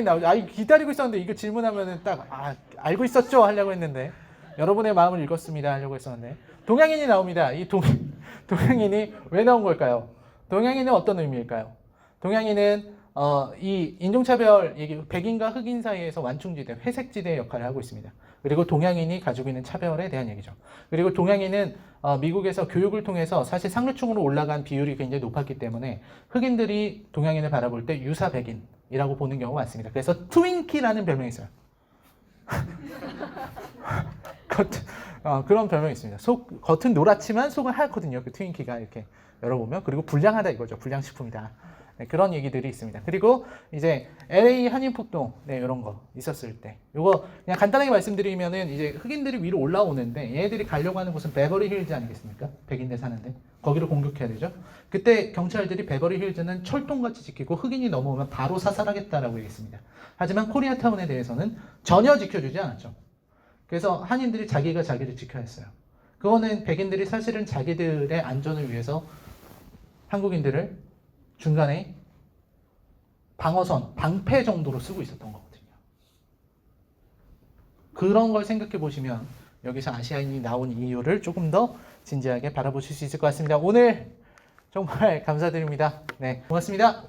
나오죠. 기다리고 있었는데 이거 질문하면은 딱 알고 있었죠 하려고 했는데, 여러분의 마음을 읽었습니다 하려고 했었는데, 동양인이 나옵니다. 이 동양인이 왜 나온 걸까요? 동양인은 어떤 의미일까요? 동양인은 이 인종차별 얘기, 백인과 흑인 사이에서 완충지대, 회색지대의 역할을 하고 있습니다. 그리고 동양인이 가지고 있는 차별에 대한 얘기죠. 그리고 동양인은 미국에서 교육을 통해서 사실 상류층으로 올라간 비율이 굉장히 높았기 때문에 흑인들이 동양인을 바라볼 때 유사 백인이라고 보는 경우가 많습니다. 그래서 트윙키라는 별명이 있어요. 그런 별명이 있습니다. 겉은 노랗지만 속은 하얗거든요. 그 트윙키가 이렇게 열어보면. 그리고 불량하다 이거죠. 불량식품이다. 네, 그런 얘기들이 있습니다. 그리고 이제 LA 한인폭동, 네, 이런 거 있었을 때, 요거 그냥 간단하게 말씀드리면은 이제 흑인들이 위로 올라오는데 얘네들이 가려고 하는 곳은 베버리 힐즈 아니겠습니까? 백인들 사는데 거기를 공격해야 되죠. 그때 경찰들이 베버리 힐즈는 철통같이 지키고 흑인이 넘어오면 바로 사살하겠다라고 얘기했습니다. 하지만 코리아타운에 대해서는 전혀 지켜주지 않았죠. 그래서 한인들이 자기가 자기를 지켜야 했어요. 그거는 백인들이 사실은 자기들의 안전을 위해서 한국인들을 중간에 방어선, 방패 정도로 쓰고 있었던 거거든요. 그런 걸 생각해 보시면 여기서 아시아인이 나온 이유를 조금 더 진지하게 바라보실 수 있을 것 같습니다. 오늘 정말 감사드립니다. 네, 고맙습니다.